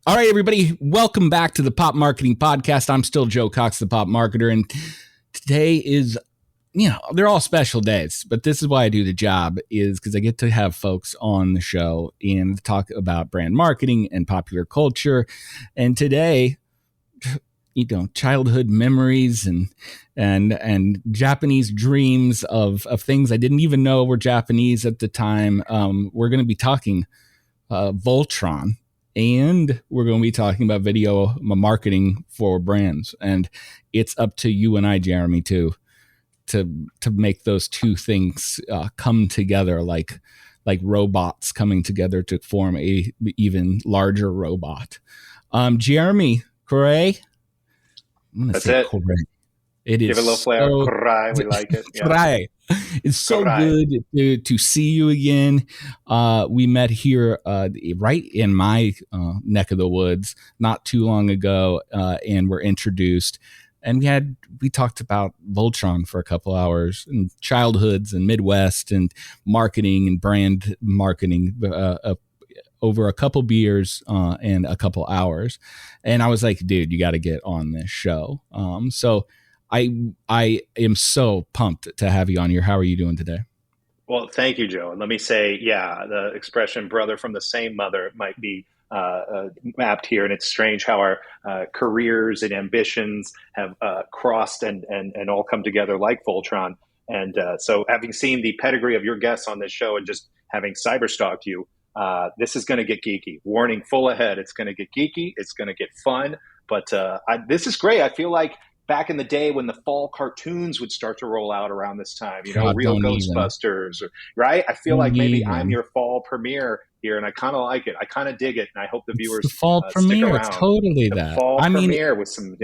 All right, everybody, welcome back to the Pop Marketing Podcast. I'm still Joe Cox, the Pop Marketer, and today is, they're all special days, but this is why I do the job, is because I get to have folks on the show and talk about brand marketing and popular culture. And today, childhood memories and Japanese dreams of things I didn't even know were Japanese at the time. We're going to be talking Voltron. And we're going to be talking about video marketing for brands. And it's up to you and I, Jeremy, to make those two things come together like robots coming together to form a even larger robot. Jeremy, Corray. I'm going to say Corray. It is give it a little flair. Corray, we like it. Yeah. Corray. It's so good to see you again. We met here right in my neck of the woods not too long ago, and were introduced. And we talked about Voltron for a couple hours, and childhoods and Midwest and marketing and brand marketing over a couple beers and a couple hours. And I was like, dude, you got to get on this show. So I am so pumped to have you on here. How are you doing today? Well, thank you, Joe. And let me say, the expression "brother from the same mother" might be mapped here. And it's strange how our careers and ambitions have crossed and all come together like Voltron. And so having seen the pedigree of your guests on this show and just having cyberstalked you, this is going to get geeky. Warning, full ahead. It's going to get geeky. It's going to get fun. But this is great. I feel like back in the day when the fall cartoons would start to roll out around this time, Real Ghostbusters, right? I feel like maybe I'm your fall premiere here, and I kind of like it. I kind of dig it, and I hope the viewers the fall premiere. It's totally the fall premiere with some,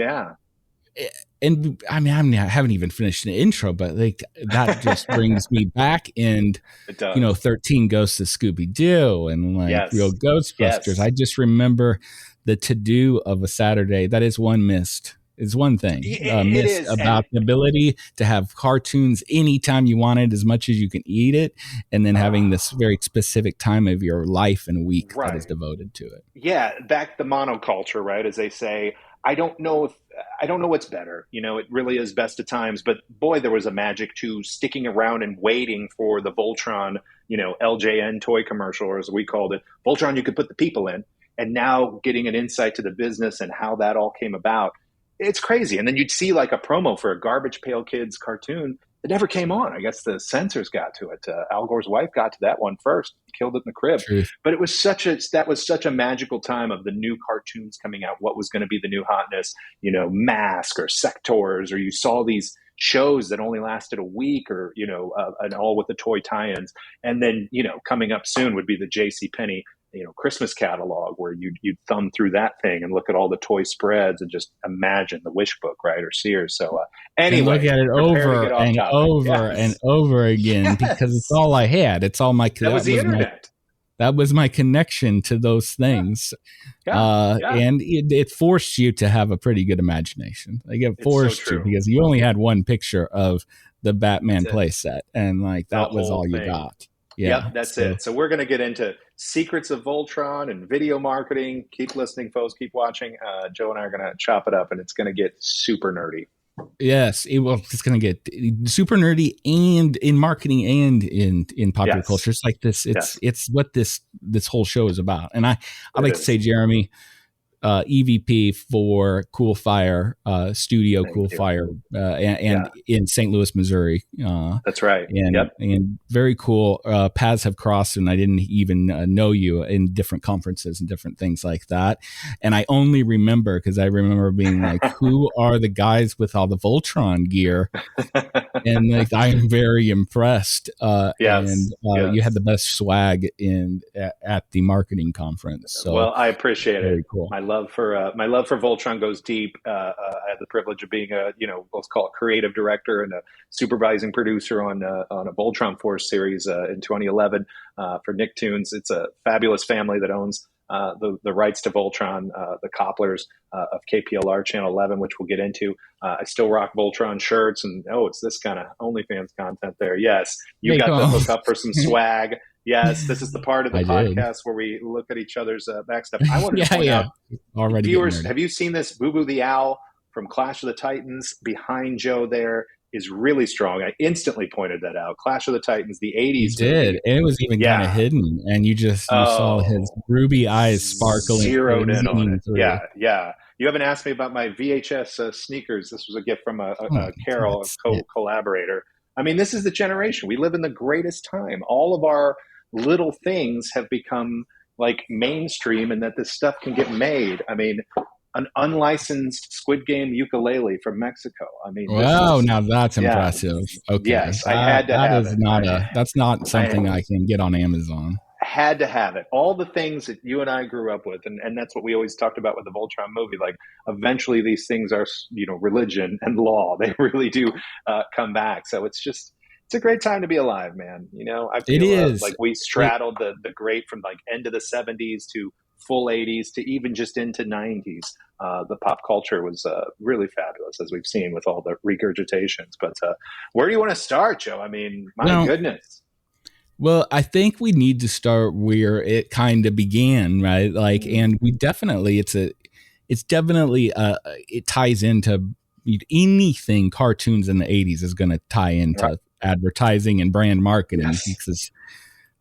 And I haven't even finished the intro, but like that just brings me back. And 13 Ghosts of Scooby-Doo and Real Ghostbusters. Yes. I just remember the to-do of a Saturday. That is one missed. Is one thing missed about the ability to have cartoons anytime you want it, as much as you can eat it, and then having this very specific time of your life and week that is devoted to it. Yeah, back the monoculture, right? As they say, I don't know what's better. It really is best of times, but boy, there was a magic to sticking around and waiting for the Voltron, LJN toy commercial, or as we called it, Voltron. You could put the people in, and now getting an insight to the business and how that all came about. It's crazy. And then you'd see like a promo for a Garbage Pail Kids cartoon that never came on. I guess the censors got to it. Al Gore's wife got to that one first, killed it in the crib. Truth. But that was such a magical time of the new cartoons coming out. What was going to be the new hotness, Mask or Sectors, or you saw these shows that only lasted a week, or, and all with the toy tie-ins. And then, coming up soon would be the JCPenney Christmas catalog, where you'd thumb through that thing and look at all the toy spreads and just imagine the wish book, right? Or Sears. So anyway, and look at it over and over and over again, because it's all I had. It's all my, that was the internet. That was my connection to those things. And it forced you to have a pretty good imagination. Like it forced you, because you only had one picture of the Batman playset, and that was all you got. Yeah, yep, that's it. So we're going to get into secrets of Voltron and video marketing. Keep listening, folks. Keep watching. Joe and I are going to chop it up, and it's going to get super nerdy. Yes, it's going to get super nerdy, and in marketing and in popular culture. It's like this. It's what this whole show is about. And I like to say, Jeremy, EVP for Coolfire, Studio Coolfire, and in St. Louis, Missouri. That's right. And very cool. Paths have crossed, and I didn't even know you in different conferences and different things like that. And I only remember because I remember being like, "Who are the guys with all the Voltron gear?" And I'm very impressed. You had the best swag at the marketing conference. So well, I appreciate very it. Cool. My love for Voltron goes deep. I had the privilege of being let's call it creative director and a supervising producer on a Voltron Force series in 2011 for Nicktoons. It's a fabulous family that owns the rights to Voltron, the Copplers of KPLR Channel 11, which we'll get into. I still rock Voltron shirts, and it's this kind of OnlyFans content there. Yes, you got to hook up for some swag. Yes, this is the part of the I did. podcast where we look at each other's back stuff. I wanted to Yeah, point yeah. out, Already getting viewers, nerdy. have you seen this? Boo Boo the Owl from Clash of the Titans behind Joe there is really strong. I instantly pointed that out. Clash of the Titans, the You 80s did. movie. It was even kind of Yeah. hidden, and you saw his Oh, ruby eyes sparkling zeroed and in on it. zooming through. Yeah, yeah. You haven't asked me about my VHS sneakers. This was a gift from Oh a my Carol, a God, sick. collaborator. I mean, this is the generation. We live in the greatest time. All of our little things have become like mainstream, and that this stuff can get made. I mean, an unlicensed Squid Game ukulele from Mexico. I mean, this Wow, is, now that's yeah, impressive. Okay, yes, I had to that have is it. not that's not I something I can get on Amazon. had to have it. All the things that you and I grew up with, and that's what we always talked about with the Voltron movie. Like, eventually, these things are, religion and law. They really do come back. So it's a great time to be alive, man. I It feel is. like we It straddled the great from like end of the '70s to full '80s to even just into '90s. The pop culture was really fabulous, as we've seen with all the regurgitations. But where do you want to start, Joe? I mean, my well, goodness. well, I think we need to start where it kind of began, right? Like, Mm, and we definitely it's definitely it ties into anything cartoons in the 80s is going to tie right. into advertising and brand marketing Yes. because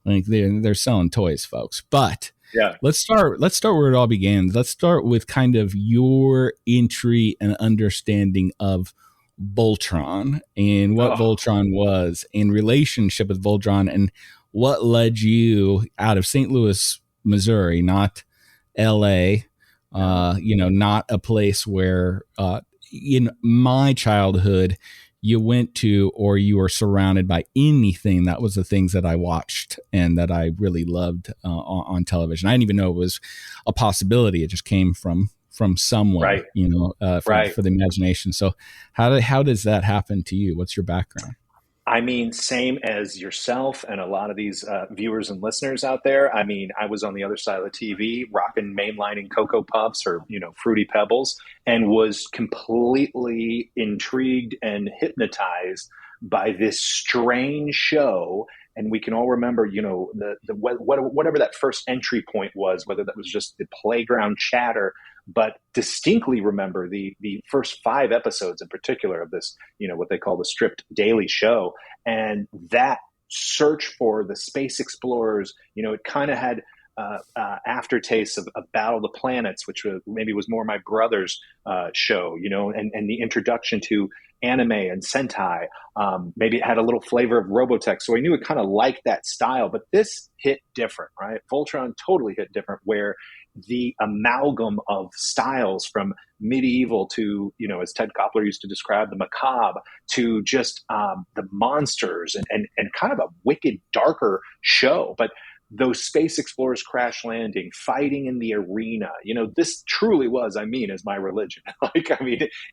like they're selling toys, folks. But Yeah. let's start where it all began. Let's start with kind of your entry and understanding of Voltron and what Oh, Voltron was in relationship with Voltron and what led you out of St. Louis, Missouri, not LA, no. not a place where in my childhood you went to or you were surrounded by anything. That was the things that I watched and that I really loved on television. I didn't even know it was a possibility. It just came from somewhere, Right. Right. for the imagination. So how does that happen to you? What's your background? I mean, same as yourself and a lot of these viewers and listeners out there. I mean, I was on the other side of the TV, rocking mainlining Cocoa Puffs or Fruity Pebbles, and was completely intrigued and hypnotized by this strange show. And we can all remember, whatever that first entry point was, whether that was just the playground chatter, but distinctly remember the first 5 episodes in particular of this, what they call the stripped daily show, and that search for the space explorers. It kind of had aftertastes of Battle of the Planets, which maybe was more my brother's show, and the introduction to anime and Sentai. Maybe it had a little flavor of Robotech, so I knew it kind of liked that style. But this hit different, right? Voltron totally hit different, where the amalgam of styles from medieval to, as Ted Koppler used to describe, the macabre, to just the monsters and kind of a wicked, darker show. But those space explorers crash landing, fighting in the arena, this truly was, is my religion.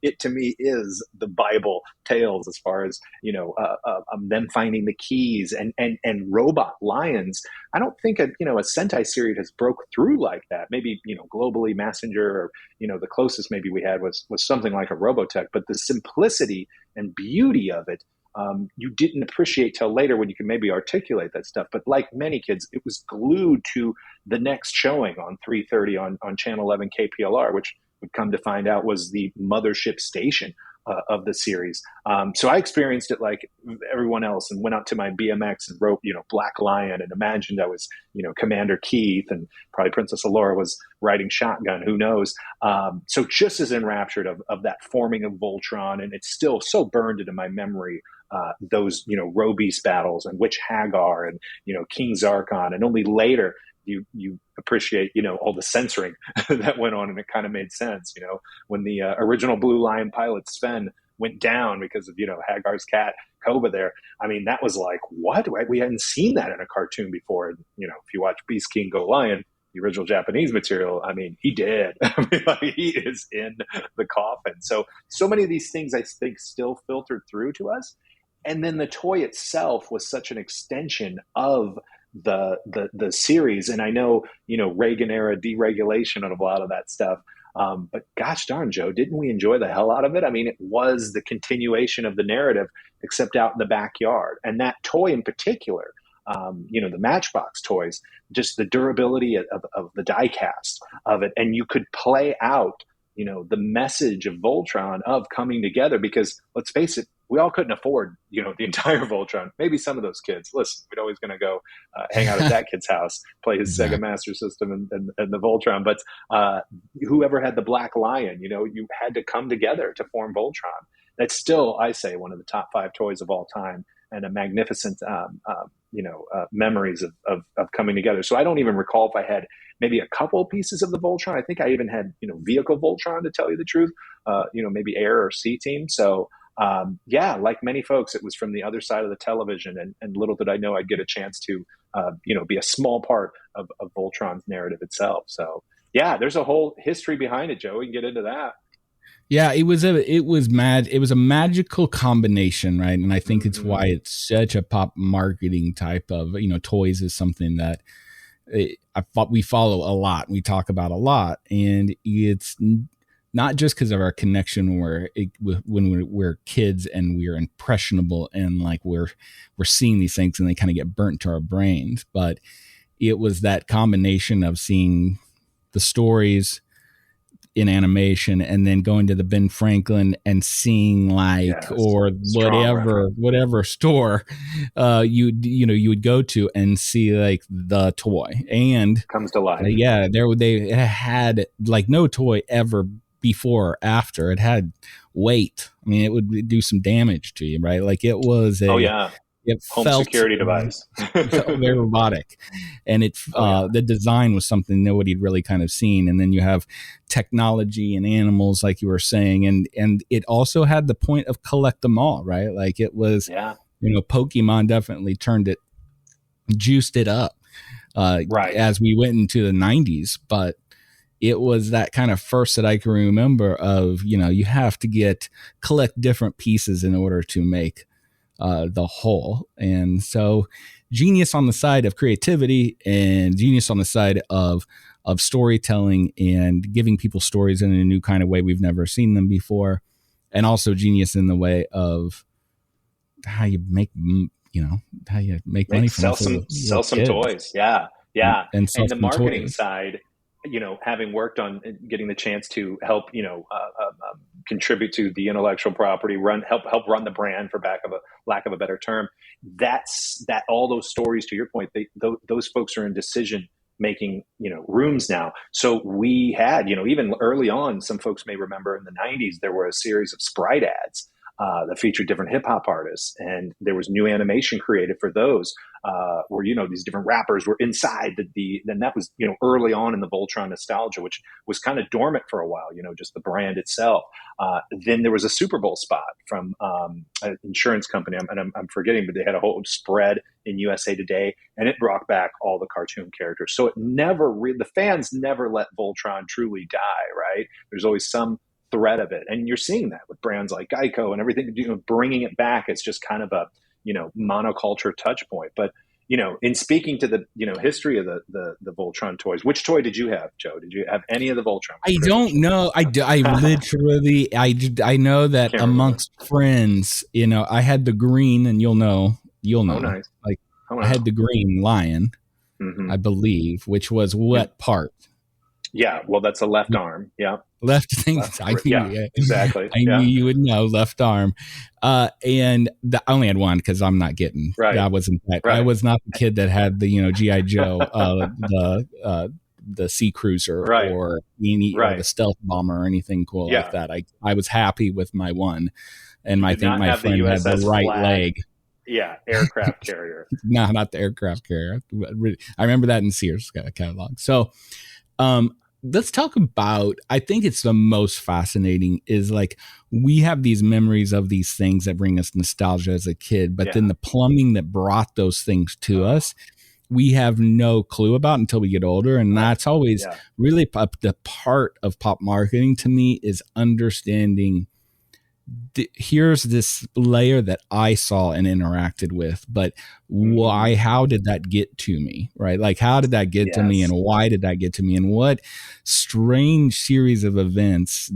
It to me is the Bible tales as far as, them finding the keys and robot lions. I don't think a Sentai series has broke through like that. Maybe globally Messenger, or the closest maybe we had was something like a Robotech. But the simplicity and beauty of it, you didn't appreciate till later when you can maybe articulate that stuff. But like many kids, it was glued to the next showing on 3:30 on Channel 11 KPLR, which would come to find out was the mothership station of the series. So I experienced it like everyone else, and went out to my BMX and wrote, Black Lion, and imagined I was, Commander Keith, and probably Princess Allura was riding shotgun. Who knows? So just as enraptured of that forming of Voltron, and it's still so burned into my memory. Those, Robeast battles and Witch Hagar and, King Zarkon, and only later you appreciate all the censoring that went on, and it kind of made sense when the original Blue Lion pilot Sven went down because of Hagar's cat Koba there. I mean, that was like, what? We hadn't seen that in a cartoon before. And, if you watch Beast King Go Lion, the original Japanese material, I mean, he did. I mean, like, he is in the coffin. So many of these things I think still filtered through to us. And then the toy itself was such an extension of the series. And I know, Reagan era deregulation and a lot of that stuff. But gosh darn, Joe, didn't we enjoy the hell out of it? I mean, it was the continuation of the narrative, except out in the backyard. And that toy in particular, the Matchbox toys, just the durability of the die cast of it. And you could play out, the message of Voltron of coming together, because let's face it, we all couldn't afford, the entire Voltron. Maybe some of those kids, listen, we're always going to go hang out at that kid's house, play his Sega Master System and the Voltron. But whoever had the Black Lion, you had to come together to form Voltron. That's still, I say, one of the top 5 toys of all time, and a magnificent, memories of coming together. So I don't even recall if I had maybe a couple pieces of the Voltron. I think I even had, vehicle Voltron, to tell you the truth, maybe Air or C Team. So like many folks, it was from the other side of the television, and little did I know I'd get a chance to, be a small part of Voltron's narrative itself. So yeah, there's a whole history behind it, Joe. We can get into that. Yeah, it was a magical combination, right? And I think it's why it's such a pop marketing type of, toys is something that we follow a lot. We talk about a lot, and it's not just because of our connection when we're kids and we're impressionable and like we're seeing these things and they kind of get burnt to our brains, but it was that combination of seeing the stories in animation and then going to the Ben Franklin and seeing whatever store you would go to and see like the toy and comes to life. They had like no toy ever before or after. It had weight. I mean, it would do some damage to you, right? Like it was it home felt security device. It felt very robotic, and the design was something nobody'd really kind of seen. And then you have technology and animals, like you were saying, and it also had the point of collect them all, right? Like it was, Pokemon definitely juiced it up, as we went into the 90s, but it was that kind of first that I can remember of, you have to collect different pieces in order to make the whole. And so genius on the side of creativity and genius on the side of storytelling and giving people stories in a new kind of way we've never seen them before. And also genius in the way of how you make, money from sell some toys. Yeah. Yeah. And the marketing toys. Side, having worked on getting the chance to help, contribute to the intellectual property, help run the brand, for lack of a better term. That all those stories, to your point, those folks are in decision making, rooms now. So we had, even early on, some folks may remember in the 90s, there were a series of Sprite ads that featured different hip hop artists, and there was new animation created for those, where these different rappers were inside then that was early on in the Voltron nostalgia, which was kind of dormant for a while, just the brand itself. Then there was a Super Bowl spot from an insurance company, I'm forgetting, but they had a whole spread in USA Today, and it brought back all the cartoon characters. So it the fans never let Voltron truly die, right? There's always some thread of it, and you're seeing that with brands like Geico and everything, bringing it back. It's just kind of a monoculture touch point. But in speaking to the history of the Voltron toys, which toy did you have, Joe? Did you have any of the Voltron? I don't know. I literally I know that amongst friends, I had the green, and you'll know. Oh, nice. Like I had the green lion, I believe, which was what part? Yeah, well, that's a left arm. Yeah. Left thing. Exactly. I knew you would know, left arm. And I only had one because I'm not getting. Right. I wasn't that. Right. I was not the kid that had the G.I. Joe, the Sea Cruiser, or the Stealth Bomber or anything cool like that. I was happy with my one, and I think my friend had the right leg. Yeah, aircraft carrier. No, not the aircraft carrier. I remember that in Sears catalog. So, let's talk about, I think it's the most fascinating is like, we have these memories of these things that bring us nostalgia as a kid, but then the plumbing that brought those things to us, we have no clue about until we get older. And that's always really the part of pop marketing to me, is understanding here's this layer that I saw and interacted with, but how did that get to me, right? Like, how did that get to me, and why did that get to me, and what strange series of events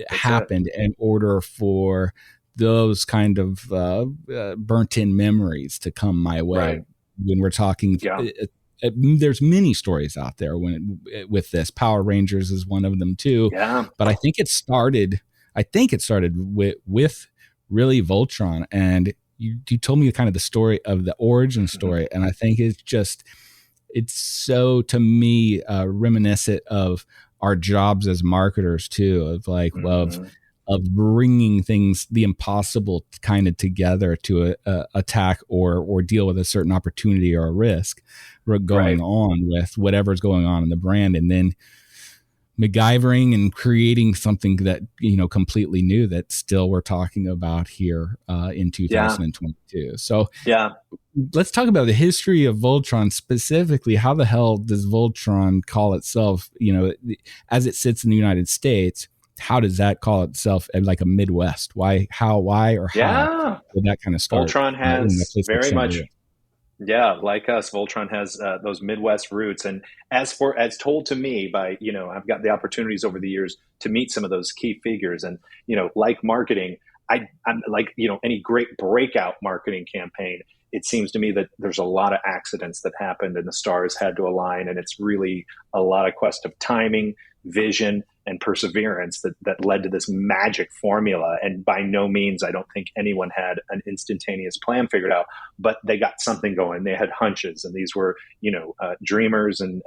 happened in order for those kind of burnt in memories to come my way. when we're talking. Yeah. There's many stories out there with this. Power Rangers is one of them too, Yeah. but I think it started. With really Voltron, and you told me kind of the story of the origin story, and I think it's so, to me, reminiscent of our jobs as marketers too, of like of bringing things, the impossible, kind of together to attack or deal with a certain opportunity or a risk going Right. on with whatever's going on in the brand, and then MacGyvering and creating something that, completely new that still we're talking about here in Yeah. 2022. So Yeah. let's talk about the history of Voltron specifically. How the hell does Voltron call itself, as it sits in the United States? How does that call itself like a Midwest? Why, or how Yeah. did that kind of start Voltron in a has place like very St. much, Louis? yeah, like us, Voltron has those Midwest roots. And as told to me by, I've got the opportunities over the years to meet some of those key figures. And, like marketing, I'm like, any great breakout marketing campaign, it seems to me that there's a lot of accidents that happened and the stars had to align. And it's really a lot of quest of timing, vision, and perseverance that led to this magic formula. And by no means, I don't think anyone had an instantaneous plan figured out, but they got something going. They had hunches, and these were, dreamers and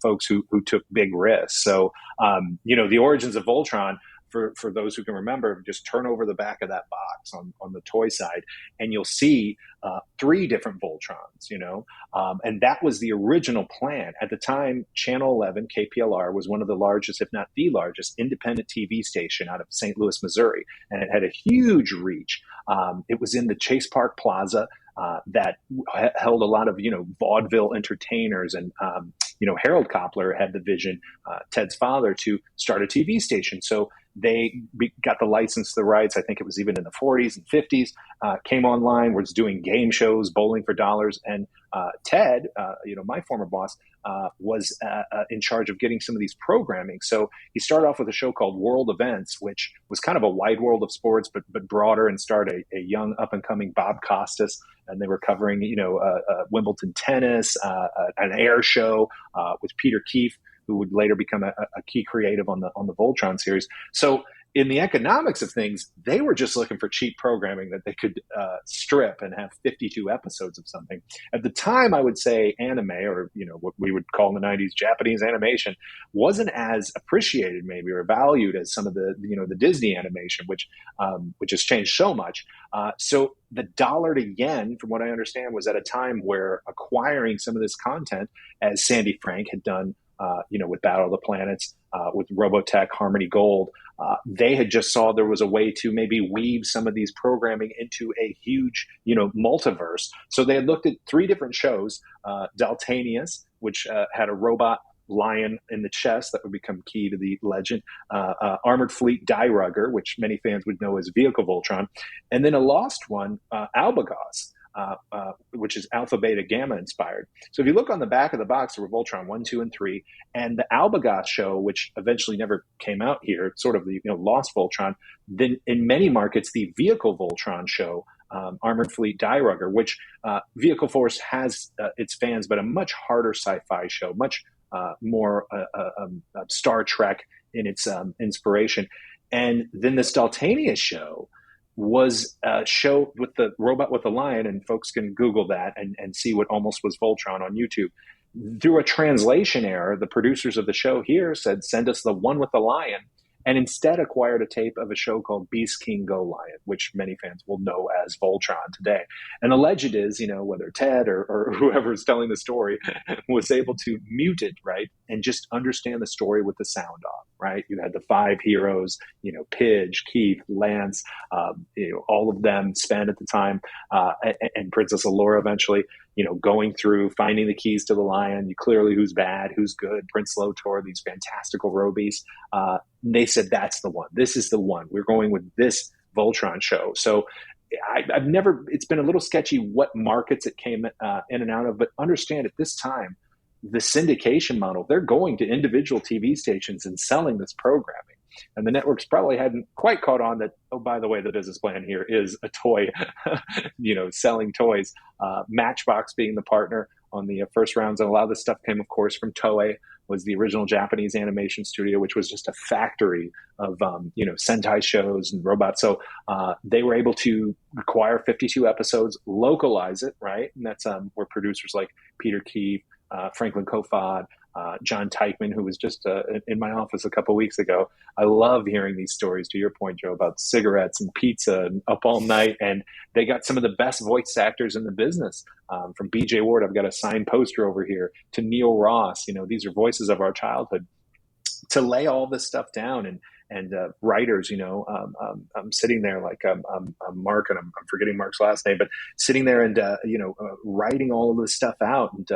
folks who took big risks. So, the origins of Voltron, for those who can remember, just turn over the back of that box on the toy side, and you'll see three different Voltrons, and that was the original plan. At the time, Channel 11, KPLR, was one of the largest, if not the largest, independent TV station out of St. Louis, Missouri, and it had a huge reach. It was in the Chase Park Plaza that held a lot of, vaudeville entertainers, and Harold Koppler had the vision, Ted's father, to start a TV station. So they got the license, the rights. I think it was even in the 40s and 50s. Came online, was doing game shows, bowling for dollars, and Ted, my former boss, was in charge of getting some of these programming. So he started off with a show called World Events, which was kind of a wide world of sports, but broader, and starred a young up and coming Bob Costas, and they were covering Wimbledon tennis, an air show with Peter Keefe, who would later become a key creative on the Voltron series. So in the economics of things, they were just looking for cheap programming that they could strip and have 52 episodes of something. At the time, I would say anime, or what we would call in the 90s Japanese animation, wasn't as appreciated maybe or valued as some of the the Disney animation, which has changed so much. So the dollar to yen, from what I understand, was at a time where acquiring some of this content, as Sandy Frank had done, with Battle of the Planets, with Robotech, Harmony Gold, they had just saw there was a way to maybe weave some of these programming into a huge, multiverse. So they had looked at three different shows: Daltanius, which had a robot lion in the chest that would become key to the legend; Armored Fleet Die Rugger, which many fans would know as Vehicle Voltron; and then a lost one, Albagoss, which is Alpha Beta Gamma inspired. So if you look on the back of the box, there were Voltron 1, 2, and 3, and the Albagoss show, which eventually never came out here, sort of the lost Voltron. Then in many markets, the Vehicle Voltron show, Armored Fleet Die Rugger, which Vehicle Force has its fans, but a much harder sci-fi show, much more Star Trek in its inspiration. And then the Daltanius show was a show with the robot with the lion, and folks can Google that and see what almost was Voltron on YouTube. Through a translation error, the producers of the show here said, send us the one with the lion, and instead acquired a tape of a show called Beast King Go Lion, which many fans will know as Voltron today. And the legend is, whether Ted or whoever is telling the story was able to mute it, right, and just understand the story with the sound off, right? You had the five heroes, Pidge, Keith, Lance, all of them, Sven at the time, and Princess Allura eventually, going through, finding the keys to the lion, clearly who's bad, who's good, Prince Lotor, these fantastical robies. They said, that's the one. This is the one. We're going with this Voltron show. So I've never, it's been a little sketchy what markets it came in and out of, but understand at this time, the syndication model, they're going to individual TV stations and selling this programming. And the networks probably hadn't quite caught on that, oh, by the way, the business plan here is a toy, selling toys. Matchbox being the partner on the first rounds. And a lot of this stuff came, of course, from Toei, was the original Japanese animation studio, which was just a factory of, Sentai shows and robots. So they were able to acquire 52 episodes, localize it, right? And that's where producers like Peter Keefe, Franklin Kofod, John Teichman, who was just in my office a couple weeks ago. I love hearing these stories, to your point, Joe, about cigarettes and pizza and up all night. And they got some of the best voice actors in the business, from BJ Ward. I've got a signed poster over here, to Neil Ross. These are voices of our childhood. To lay all this stuff down, and writers, I'm sitting there like Mark, and I'm forgetting Mark's last name, but sitting there and writing all of this stuff out, and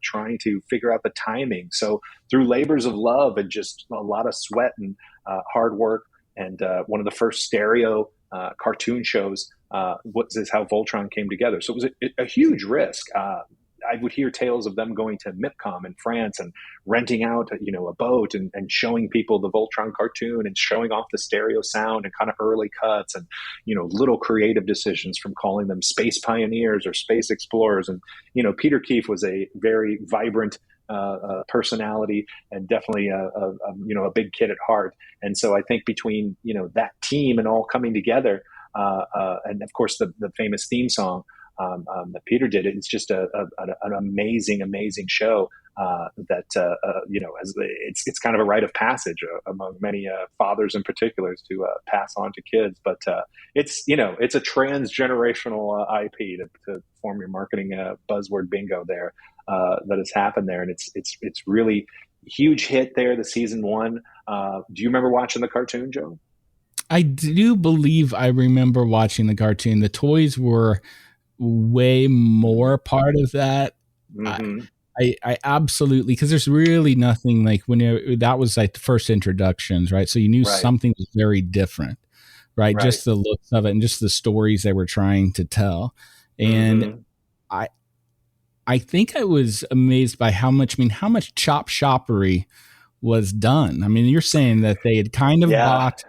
trying to figure out the timing. So through labors of love and just a lot of sweat and hard work, and one of the first stereo cartoon shows is how Voltron came together. So it was a huge risk. I would hear tales of them going to MIPCOM in France and renting out, a boat, and showing people the Voltron cartoon and showing off the stereo sound and kind of early cuts, and, little creative decisions, from calling them space pioneers or space explorers. And, Peter Keefe was a very vibrant personality, and definitely a big kid at heart. And so I think between, that team and all coming together, and of course the famous theme song, that Peter did, it's just an amazing, amazing show that it's kind of a rite of passage among many fathers in particular to pass on to kids. But it's a transgenerational IP to form your marketing buzzword bingo there that has happened there, and it's really huge hit there. The season 1. Do you remember watching the cartoon, Joe? I do believe I remember watching the cartoon. The toys were way more part of that. Mm-hmm. I absolutely, because there's really nothing like that was like the first introductions, right? So you knew something was very different, right? Just the looks of it and just the stories they were trying to tell. And I think I was amazed by how much chop shoppery was done. I mean, you're saying that they had kind of bought.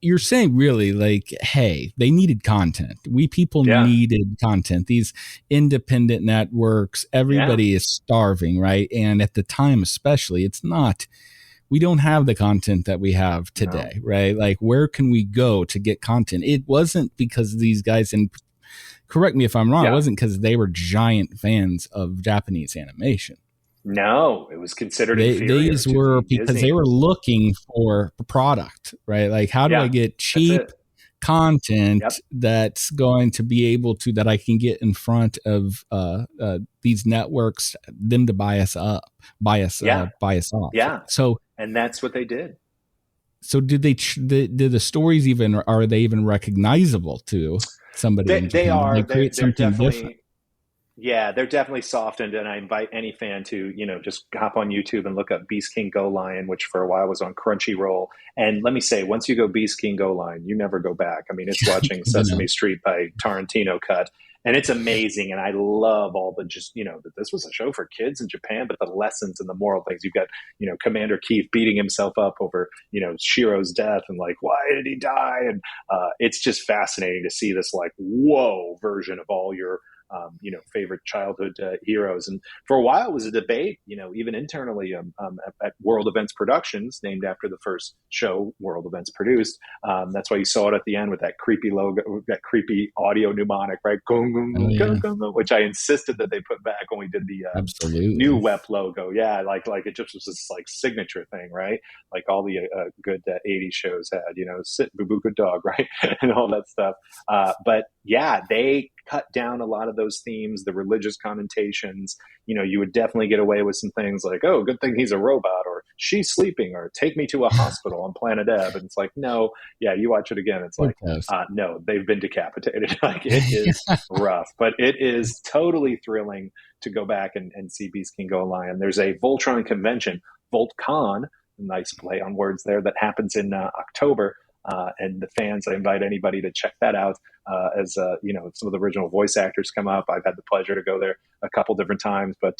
You're saying really like, hey, they needed content. We people needed content. These independent networks, everybody is starving, right? And at the time, especially, we don't have the content that we have today, right? Like, where can we go to get content? It wasn't because these guys, and correct me if I'm wrong, it wasn't because they were giant fans of Japanese animation. No, it was considered inferior. These were because Disney. They were looking for a product, right? Like, how do I get cheap content that's going to be able to, that I can get in front of these networks, them to buy us off. Yeah. So, and that's what they did. So did did the stories are they even recognizable to somebody? They are. Did they create something different? Yeah, they're definitely softened, and I invite any fan to, just hop on YouTube and look up Beast King Go Lion, which for a while was on Crunchyroll. And let me say, once you go Beast King Go Lion, you never go back. I mean, it's watching Sesame Street by Tarantino cut, and it's amazing. And I love all the that this was a show for kids in Japan, but the lessons and the moral things. You've got, Commander Keith beating himself up over, Shiro's death, and like, why did he die? And it's just fascinating to see this like, whoa version of all your favorite childhood heroes. And for a while it was a debate, even internally at World Events Productions, named after the first show World Events produced. That's why you saw it at the end with that creepy logo, that creepy audio mnemonic, right? Which I insisted that they put back when we did the new WEP logo. Yeah, like it just was this like signature thing, right? Like all the good 80s shows had, Sit Babuka Dog, right? And all that stuff. But yeah, they cut down a lot of those themes, the religious connotations. You would definitely get away with some things like, oh, good thing he's a robot, or she's sleeping, or take me to a hospital on Planet Ebb. And it's like, no, you watch it again. It's like, no, they've been decapitated. Like, it is rough, but it is totally thrilling to go back and see Beast King Go Lion. There's a Voltron convention, VoltCon, nice play on words there, that happens in October. And the fans, I invite anybody to check that out. As some of the original voice actors come up. I've had the pleasure to go there a couple different times, but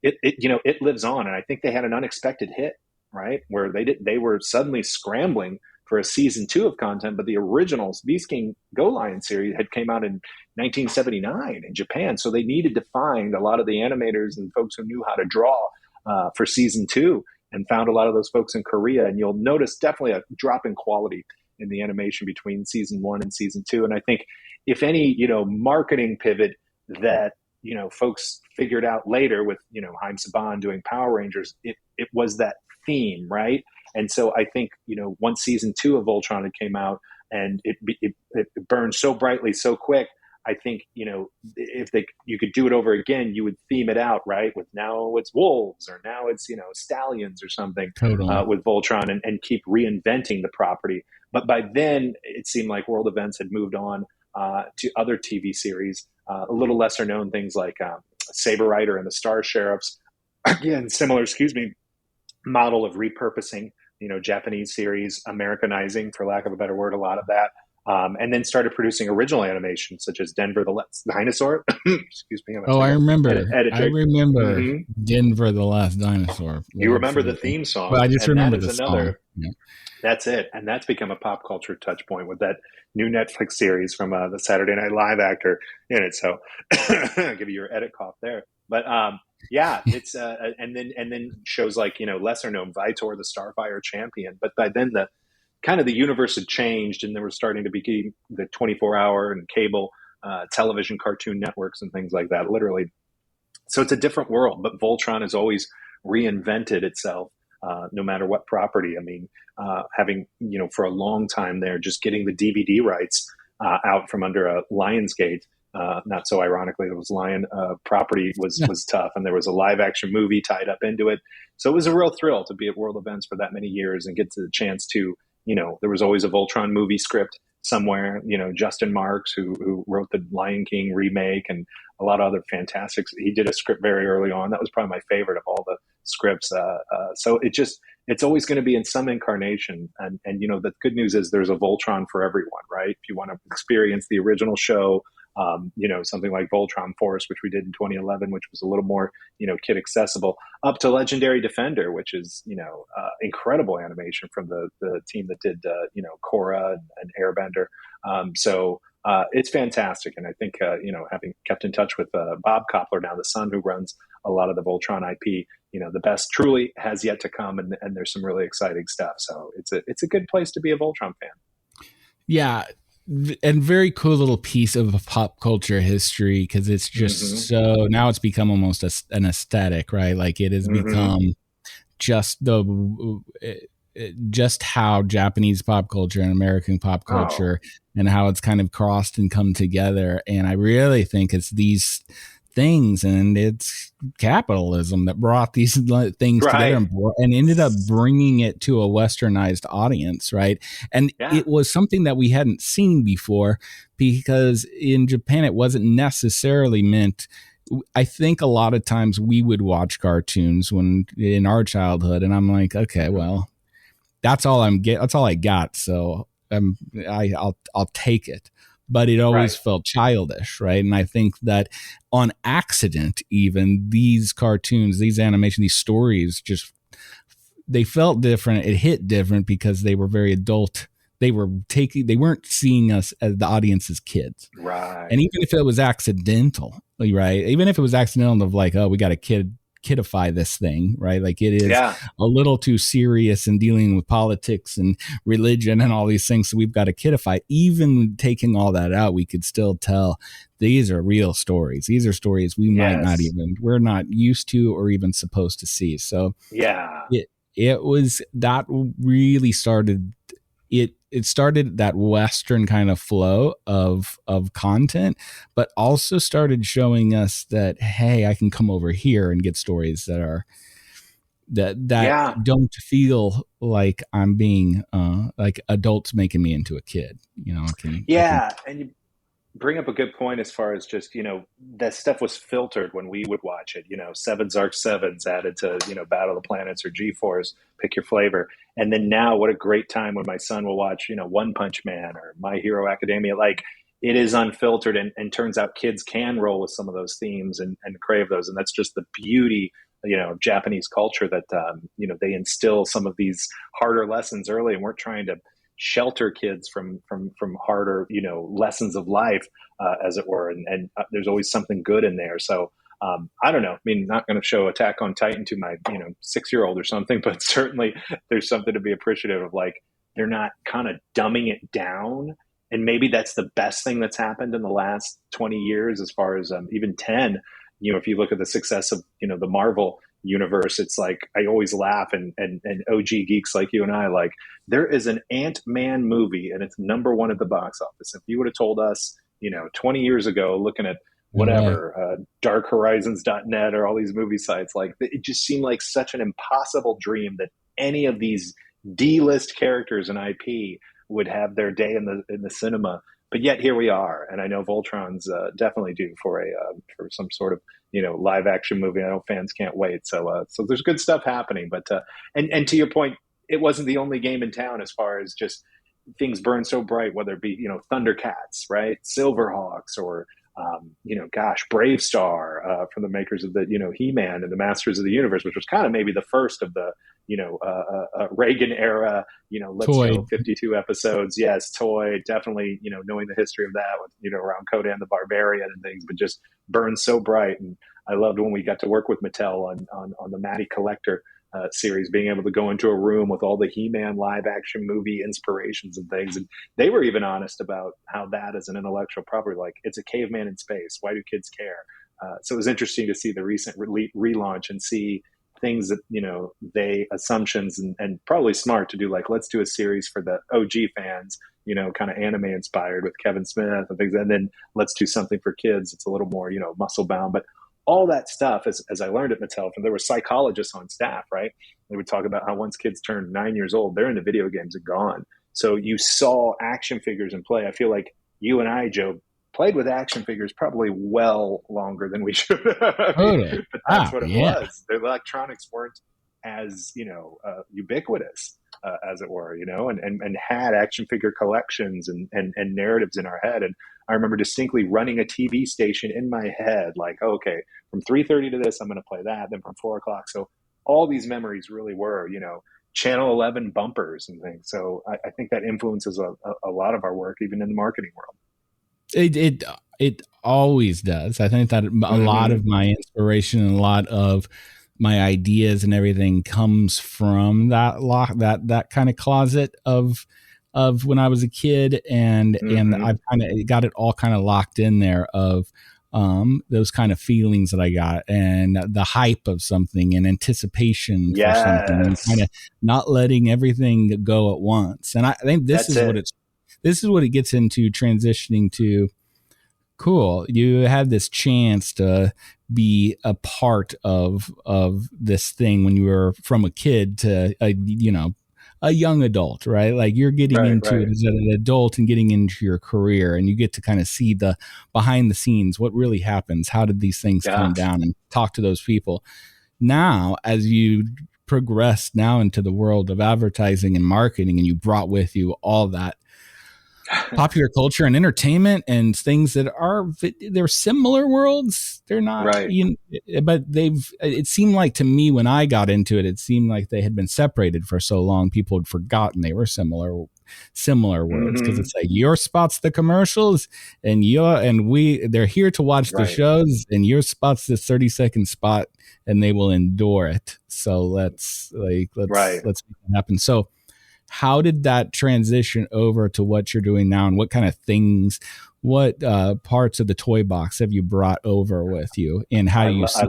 it lives on. And I think they had an unexpected hit right? Where they were suddenly scrambling for a season 2 of content, but the originals Beast King Go Lion series had came out in 1979 in Japan, so they needed to find a lot of the animators and folks who knew how to draw for season 2, and found a lot of those folks in Korea. And you'll notice definitely a drop in quality in the animation between season 1 and season 2. And I think if any, marketing pivot that folks figured out later with Haim Saban doing Power Rangers, it was that theme, right? And so I think once season 2 of Voltron had came out and it burned so brightly so quick, I think if you could do it over again, you would theme it out, right? With now it's wolves, or now it's stallions or something, Totally. with Voltron, and keep reinventing the property. But by then, it seemed like World Events had moved on to other TV series, a little lesser known things like Saber Rider and the Star Sheriffs. Again, similar, model of repurposing, Japanese series, Americanizing, for lack of a better word, a lot of that. And then started producing original animation, such as Denver the Last Dinosaur. Excuse me. Oh, I remember. I Edit. remember Mm-hmm. Denver the Last Dinosaur. You remember the Absolutely. theme song, Well, I just and that remember is the song. another. Yeah. That's it, and that's become a pop culture touch point with that new Netflix series from the Saturday Night Live actor in it. So, I'll give you your edit cough there. But yeah, it's and then shows like lesser known Vitor the Starfire Champion. But by then the universe had changed, and there were starting to be the 24-hour and cable television cartoon networks and things like that. Literally, so it's a different world. But Voltron has always reinvented itself, no matter what property. I mean, having for a long time there, just getting the DVD rights out from under a Lionsgate. Not so ironically, it was Lion property was tough, and there was a live action movie tied up into it. So it was a real thrill to be at World Events for that many years and get to the chance to, there was always a Voltron movie script somewhere. Justin Marks, who wrote the Lion King remake and a lot of other fantastics. He did a script very early on. That was probably my favorite of all the scripts. So it's always going to be in some incarnation. And the good news is there's a Voltron for everyone, right? If you want to experience the original show, something like Voltron Force, which we did in 2011, which was a little more, kid accessible, up to Legendary Defender, which is, incredible animation from the team that did, Korra and Airbender. So it's fantastic. And I think, having kept in touch with Bob Koppler, now the son who runs a lot of the Voltron IP, the best truly has yet to come. And there's some really exciting stuff. So it's a good place to be a Voltron fan. Yeah. And very cool little piece of pop culture history, because it's just so now it's become almost an aesthetic, right? Like it has become just just how Japanese pop culture and American pop culture and how it's kind of crossed and come together. And I really think it's these things, and it's capitalism that brought these things together and ended up bringing it to a westernized audience, right? And it was something that we hadn't seen before, because in Japan it wasn't necessarily meant. I think a lot of times we would watch cartoons when in our childhood, and I'm like, okay, well, that's all I got, so I'll take it. But it always felt childish, right? And I think that on accident, even these cartoons, these animation, these stories, they felt different. It hit different because they were very adult. They weren't seeing us as the audience as kids. Right. And even if it was accidental, right? Even if it was accidental of like, oh, we got to kidify this thing, right? Like it is a little too serious and dealing with politics and religion and all these things. So we've got to kidify. Even taking all that out, we could still tell these are real stories. These are stories we're not used to or even supposed to see. So it was that really started it started that Western kind of flow of content, but also started showing us that, hey, I can come over here and get stories that are that don't feel like I'm being like adults making me into a kid. And you bring up a good point as far as just, that stuff was filtered when we would watch it, Sevens Arc Sevens added to, Battle of the Planets or G-Force, pick your flavor. And then now what a great time when my son will watch, One Punch Man or My Hero Academia. Like it is unfiltered, and turns out kids can roll with some of those themes and crave those. And that's just the beauty Japanese culture that they instill some of these harder lessons early, and weren't trying to shelter kids from harder lessons of life, as it were. And there's always something good in there. So I don't know. I mean, not going to show Attack on Titan to my 6-year-old or something, but certainly there's something to be appreciative of. Like, they're not kind of dumbing it down, and maybe that's the best thing that's happened in the last 20 years, as far as even 10. If you look at the success of the Marvel universe, it's like, I always laugh, and OG geeks like you and I, like, there is an Ant-Man movie and it's #1 at the box office. If you would have told us 20 years ago, looking at Right. whatever, darkhorizons.net or all these movie sites, like, it just seemed like such an impossible dream that any of these D-list characters and IP would have their day in the cinema. But yet here we are, and I know Voltron's definitely due for for some sort of live action movie. I know fans can't wait. So there's good stuff happening. But and to your point, it wasn't the only game in town as far as just things burn so bright, whether it be Thundercats, right, Silverhawks, or gosh, Brave Star, from the makers of the He-Man and the Masters of the Universe, which was kind of maybe the first of the Reagan era. Let's Toy. go 52 episodes. Yes, toy, definitely. Knowing the history of that with around Conan the Barbarian and things, but just burned so bright. And I loved when we got to work with Mattel on the Matty Collector series, being able to go into a room with all the He-Man live action movie inspirations and things. And they were even honest about how that is an intellectual property. Like, it's a caveman in space. Why do kids care? So it was interesting to see the recent relaunch and see things that, they assumptions, and probably smart to do, like, let's do a series for the OG fans, kind of anime inspired with Kevin Smith and things. And then let's do something for kids. It's a little more, muscle bound, but all that stuff, as I learned at Mattel, from there were psychologists on staff, right? They would talk about how once kids turn 9 years old, they're into video games and gone. So you saw action figures in play. I feel like you and I, Joe, played with action figures probably well longer than we should have. Totally. But that's what it Yeah. was. The electronics weren't as ubiquitous, as it were, and had action figure collections and narratives in our head. And I remember distinctly running a TV station in my head, like, oh, okay, from 3:30 to this, I'm going to play that. Then from 4 o'clock. So all these memories really were, Channel 11 bumpers and things. So I think that influences a lot of our work, even in the marketing world. It always does. I think that a lot of my inspiration and a lot of my ideas and everything comes from that kind of closet of when I was a kid, and I've kind of got it all kind of locked in there of those kind of feelings that I got, and the hype of something, and anticipation for something, and kind of not letting everything go at once. And I think this is what it gets into, transitioning to, cool, you had this chance to be a part of this thing when you were from a kid to a young adult, right? Like, you're getting into it as an adult and getting into your career, and you get to kind of see the behind the scenes, what really happens, how did these things come down, and talk to those people. Now, as you progress now into the world of advertising and marketing, and you brought with you all that popular culture and entertainment and things that they're similar worlds. They're not, but it seemed like to me when I got into it, it seemed like they had been separated for so long. People had forgotten they were similar worlds, because it's like, your spot's the commercials, and they're here to watch the shows, and your spot's the 30-second spot, and they will endure it. So let's make it happen. So how did that transition over to what you're doing now, and what kind of things, what parts of the toy box have you brought over with you, and how do you see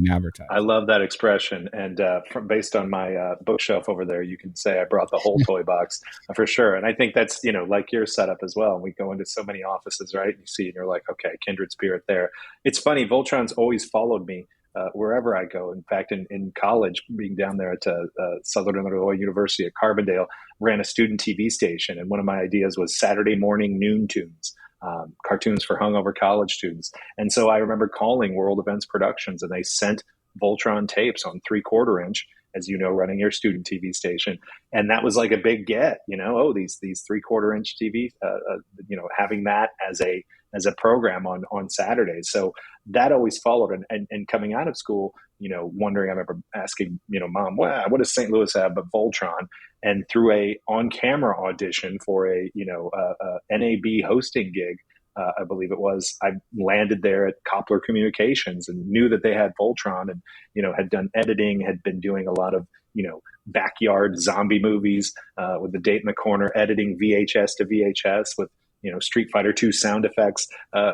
advertising? I love that expression. And based on my bookshelf over there, you can say I brought the whole toy box for sure. And I think that's, like your setup as well. We go into so many offices, right? You see, and you're like, okay, kindred spirit there. It's funny. Voltron's always followed me wherever I go. In fact, in college, being down there at Southern Illinois University at Carbondale, ran a student TV station. And one of my ideas was Saturday morning noon tunes, cartoons for hungover college students. And so I remember calling World Events Productions, and they sent Voltron tapes on 3/4 inch, as you know, running your student TV station. And that was like a big get, these 3/4 inch TV, having that as a as a program on Saturdays. So that always followed. And coming out of school, wondering, I remember asking, Mom, what does St. Louis have but Voltron? And through a on-camera audition for a NAB hosting gig, I believe it was, I landed there at Koppler Communications and knew that they had Voltron, and had done editing, had been doing a lot of backyard zombie movies with the date in the corner, editing VHS to VHS with Street Fighter 2 sound effects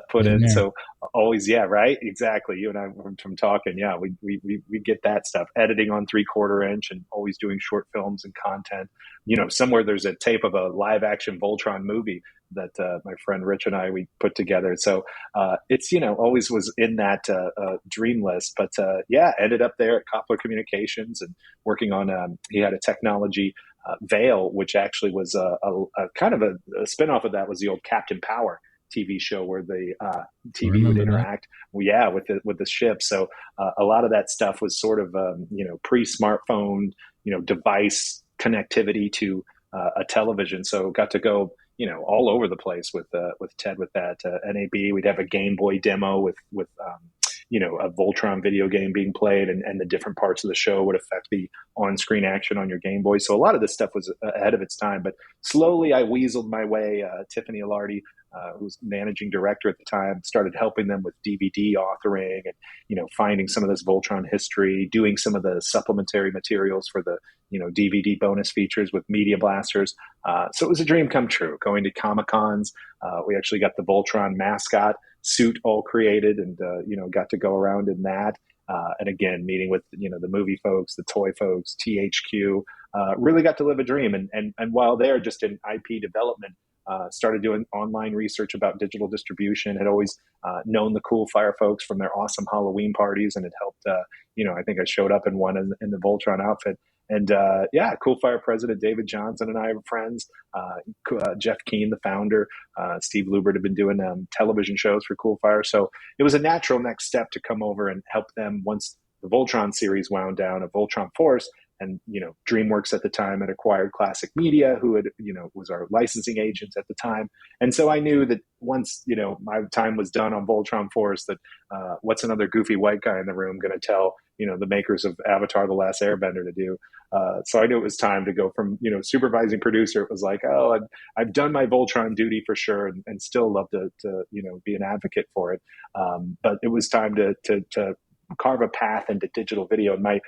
put in. So always, yeah, right, exactly. You and I from talking, yeah, we get that stuff, editing on 3/4 inch, and always doing short films and content. Somewhere there's a tape of a live action Voltron movie that my friend Rich and we put together. So it's always was in that dream list. But yeah, ended up there at Koppler Communications and working on. He had a technology. Veil, which actually was a kind of a spinoff of that, was the old Captain Power TV show where the TV would interact, with the ship. So a lot of that stuff was sort of pre-smartphone, device connectivity to a television. So got to go all over the place with Ted with that NAB. We'd have a Game Boy demo with a Voltron video game being played, and the different parts of the show would affect the on-screen action on your Game Boy. So a lot of this stuff was ahead of its time, but slowly I weaseled my way. Tiffany Alardi, who was managing director at the time, started helping them with DVD authoring and, finding some of this Voltron history, doing some of the supplementary materials for the, DVD bonus features with Media Blasters. So it was a dream come true, going to Comic-Cons. We actually got the Voltron mascot suit all created and, got to go around in that. And again, meeting with, the movie folks, the toy folks, THQ, really got to live a dream. And while they're just in IP development, started doing online research about digital distribution, had always known the Coolfire folks from their awesome Halloween parties, and had helped, I think I showed up in one in the Voltron outfit. And Coolfire president David Johnson and I are friends. Jeff Keane, the founder, Steve Lubert had been doing television shows for Coolfire. So it was a natural next step to come over and help them once the Voltron series wound down, a Voltron Force. And, DreamWorks at the time had acquired Classic Media, who had, was our licensing agent at the time. And so I knew that once, my time was done on Voltron Force, that what's another goofy white guy in the room going to tell, the makers of Avatar: The Last Airbender to do. So I knew it was time to go from, supervising producer. It was like, oh, I've done my Voltron duty for sure, and still love to be an advocate for it. But it was time to carve a path into digital video. And my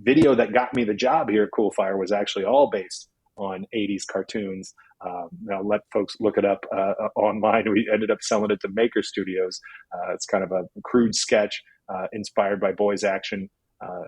video that got me the job here at Coolfire was actually all based on 80s cartoons. I'll let folks look it up online. We ended up selling it to Maker Studios. It's kind of a crude sketch inspired by boys' action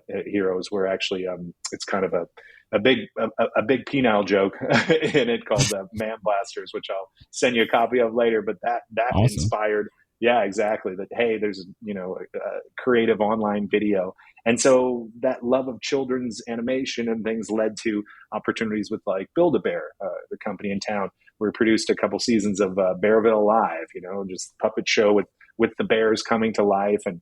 heroes, where actually it's kind of a big penile joke in it called Man Blasters, which I'll send you a copy of later. But that awesome. Inspired. Yeah, exactly. That, hey, there's, a creative online video. And so that love of children's animation and things led to opportunities with like Build-A-Bear, the company in town. We produced a couple seasons of Bearville Live, just puppet show with the bears coming to life, and,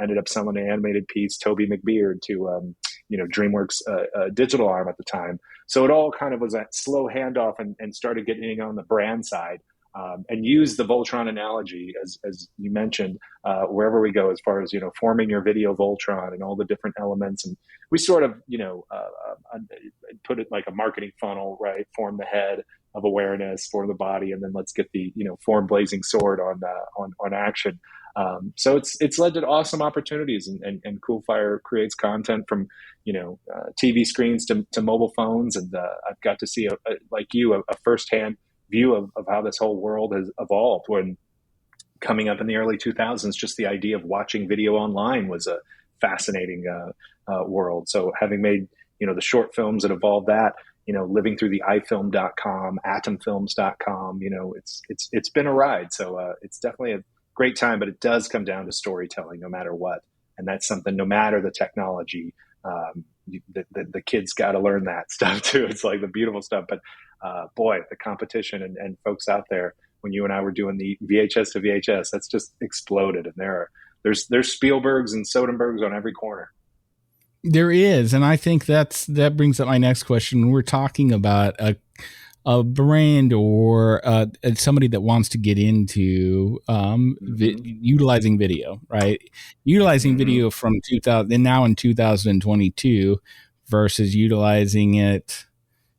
ended up selling an animated piece, Toby McBeard, to, DreamWorks digital arm at the time. So it all kind of was that slow handoff and started getting on the brand side. And use the Voltron analogy, as you mentioned, wherever we go, as far as, forming your video Voltron and all the different elements. And we sort of, put it like a marketing funnel, right? Form the head of awareness, form the body, and then let's get the, form blazing sword on action. So it's led to awesome opportunities, and Coolfire creates content from, TV screens to mobile phones. And I've got to see, like you, a firsthand view of how this whole world has evolved. When coming up in the early 2000s, just the idea of watching video online was a fascinating world. So having made, the short films that evolved that, living through the ifilm.com, atomfilms.com, it's been a ride. So it's definitely a great time, but it does come down to storytelling no matter what. And that's something, no matter the technology, the kids got to learn that stuff too. It's like the beautiful stuff. But boy, the competition and folks out there, when you and I were doing the VHS to VHS, that's just exploded. And there's Spielbergs and Soderberghs on every corner. There is. And I think that brings up my next question. When we're talking about a brand or somebody that wants to get into utilizing video, right? Utilizing Mm-hmm. video from 2000 and now in 2022 versus utilizing it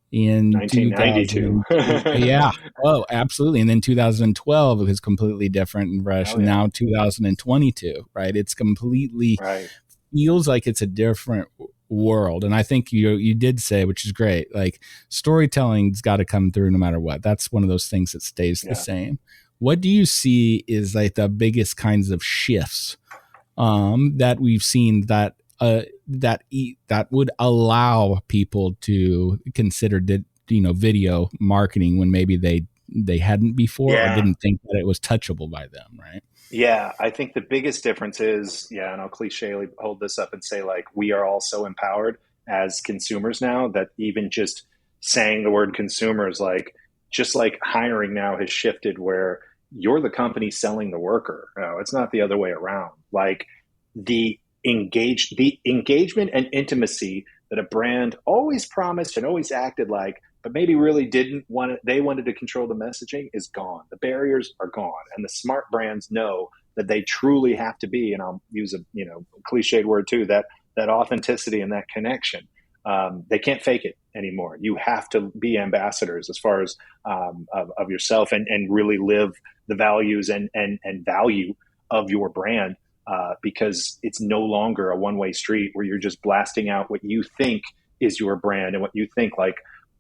in 1992. 2000. Yeah. Oh, absolutely. And then 2012 was completely different and fresh. Oh And yeah. now 2022, right? It's completely Right. feels like it's a different world. And I think you did say, which is great, like storytelling's got to come through no matter what. That's one of those things that stays the Yeah. same. What do you see is like the biggest kinds of shifts that we've seen that would allow people to consider video marketing when maybe they hadn't before or Yeah. didn't think that it was touchable by them, right? Yeah, I think the biggest difference is, yeah, and I'll clichély hold this up and say, like, we are all so empowered as consumers now that even just saying the word consumers, like, just like hiring now has shifted where you're the company selling the worker. No, it's not the other way around. Like the engagement and intimacy that a brand always promised and always acted like, but maybe really didn't want it, they wanted to control the messaging is gone. The barriers are gone. And the smart brands know that they truly have to be, and I'll use a cliched word too, that authenticity and that connection. They can't fake it anymore. You have to be ambassadors as far as of yourself and really live the values and value of your brand, because it's no longer a one-way street where you're just blasting out what you think is your brand and what you think. Like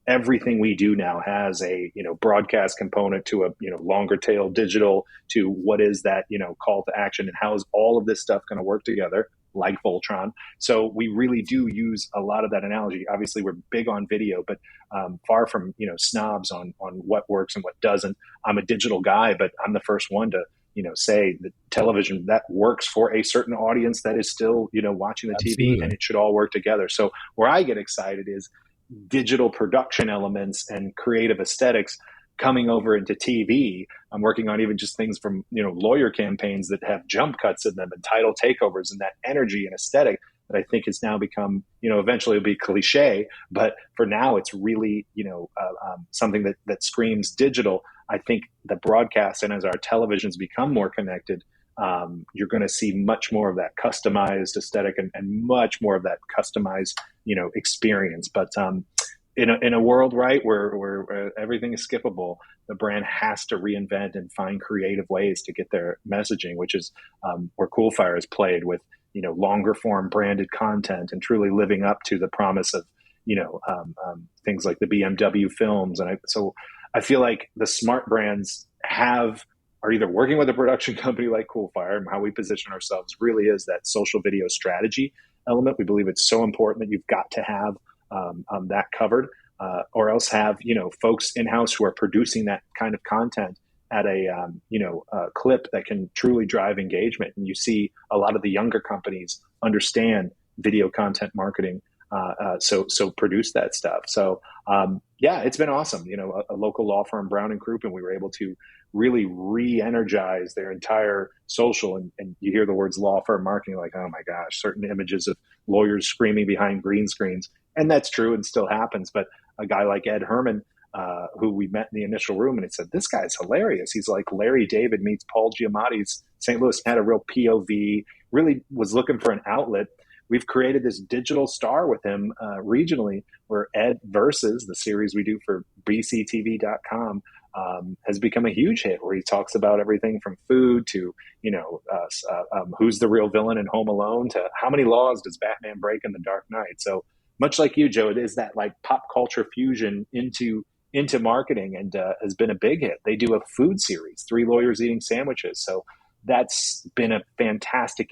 everything we do now has a broadcast component to a longer tail digital to what is that call to action, and how is all of this stuff going to work together like Voltron. So we really do use a lot of that analogy. Obviously we're big on video, but far from snobs on what works and what doesn't. I'm a digital guy, but I'm the first one to say that television that works for a certain audience that is still watching the TV, and Absolutely. it should all work together. So where I get excited is digital production elements and creative aesthetics coming over into TV. I'm working on even just things from lawyer campaigns that have jump cuts in them and title takeovers and that energy and aesthetic that I think has now become eventually it'll be cliche, but for now it's really something that screams digital. I think the broadcast and as our televisions become more connected, you're going to see much more of that customized aesthetic and much more of that customized experience. But in a world, right, where everything is skippable, the brand has to reinvent and find creative ways to get their messaging, which is where Coolfire has played with longer form branded content and truly living up to the promise of things like the BMW films. And so I feel like the smart brands are either working with a production company like Coolfire, and how we position ourselves really is that social video strategy element. We believe it's so important that you've got to have that covered, or else have folks in house who are producing that kind of content at a clip that can truly drive engagement. And you see a lot of the younger companies understand video content marketing, so produce that stuff. So yeah, it's been awesome. A local law firm, Brown and Croup, and we were able to really re-energize their entire social. And you hear the words law firm marketing, like, oh my gosh, certain images of lawyers screaming behind green screens. And that's true and still happens. But a guy like Ed Herman, who we met in the initial room, and he said, this guy's hilarious. He's like Larry David meets Paul Giamatti's St. Louis, had a real POV, really was looking for an outlet. We've created this digital star with him regionally, where Ed Versus, the series we do for bctv.com, has become a huge hit, where he talks about everything from food to, who's the real villain in Home Alone to how many laws does Batman break in The Dark Knight. So much like you, Joe, it is that like pop culture fusion into marketing, and has been a big hit. They do a food series, Three Lawyers Eating Sandwiches. So that's been a fantastic,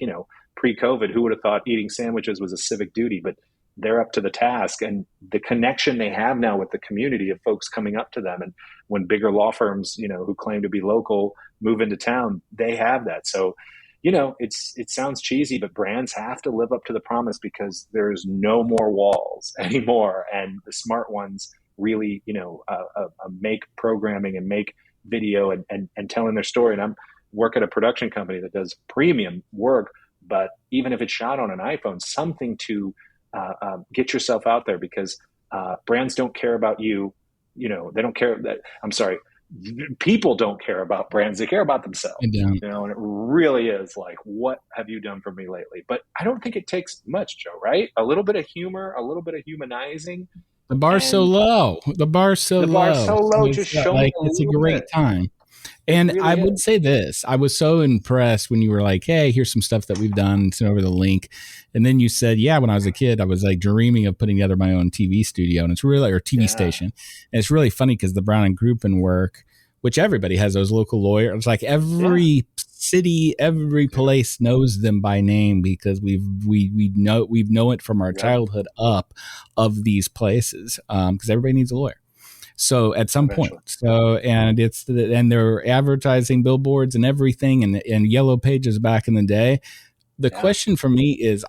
pre-COVID, who would have thought eating sandwiches was a civic duty, but they're up to the task. And the connection they have now with the community of folks coming up to them. And when bigger law firms, who claim to be local move into town, they have that. So, it sounds cheesy, but brands have to live up to the promise, because there's no more walls anymore. And the smart ones really, make programming and make video and telling their story. And I'm work at a production company that does premium work, but even if it's shot on an iPhone, something to get yourself out there, because brands don't care about you. they don't care that, I'm sorry, people don't care about brands. They care about themselves, And and it really is like, what have you done for me lately? But I don't think it takes much, Joe, right? A little bit of humor, a little bit of humanizing, the bar's so and low. The bar's so the bar's low. so So low. it's Just show me a it's a little great bit. time. It And I really would is. say this, I was so impressed when you were like, hey, here's some stuff that we've done, sent over the link. And then you said, yeah, when I was a kid, I was like dreaming of putting together my own TV studio. And it's really, or TV Yeah. station. And it's really funny because the Brown and Crouppen work, which everybody has those local lawyers. It's like Yeah. every city, every Yeah. place knows them by name because we've known it from our Yep. childhood up of these places because everybody needs a lawyer. So at some point, Eventually. and and they're advertising billboards and everything and yellow pages back in the day. The Yeah. question for me is,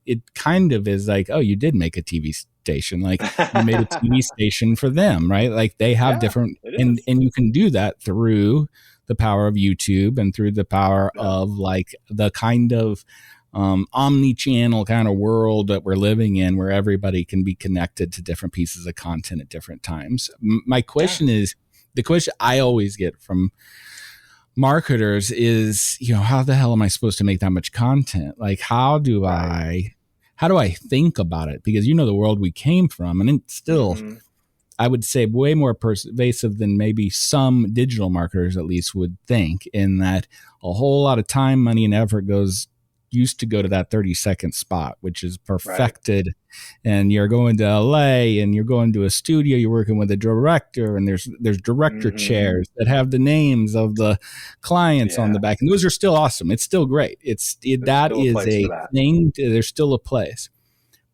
it kind of is like, oh, you did make a TV station, like you made a TV station for them, right? Like they have Yeah, different, it and is. you can do that through the power of YouTube and through the power Yeah. of like the kind of omni-channel kind of world that we're living in where everybody can be connected to different pieces of content at different times. My Yeah. question is, the question I always get from marketers is, how the hell am I supposed to make that much content? Like, Right. how do I think about it? Because the world we came from, and it's still, Mm-hmm. I would say, way more pervasive than maybe some digital marketers at least would think, in that a whole lot of time, money, and effort used to go to that 30-second spot, which is Right. perfected. And you're going to LA and you're going to a studio, you're working with a director, and there's director Mm-hmm. chairs that have the names of the clients on the Yeah. back. And those are still awesome. It's still great. There's That still a is place for a that. thing. There's still a place,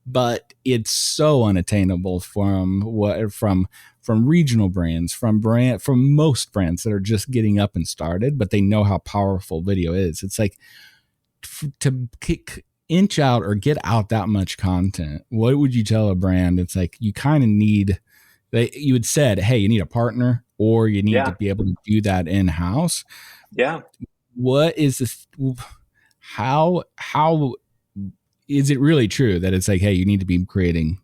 but it's so unattainable from regional brands, from most brands that are just getting up and started, but they know how powerful video is. It's like, to inch out or get out that much content, what would you tell a brand? It's like, you kind of need, you had said, hey, you need a partner or you need to Yeah. be able to do that in house. Yeah. What is this? How is it really true that it's like, hey, you need to be creating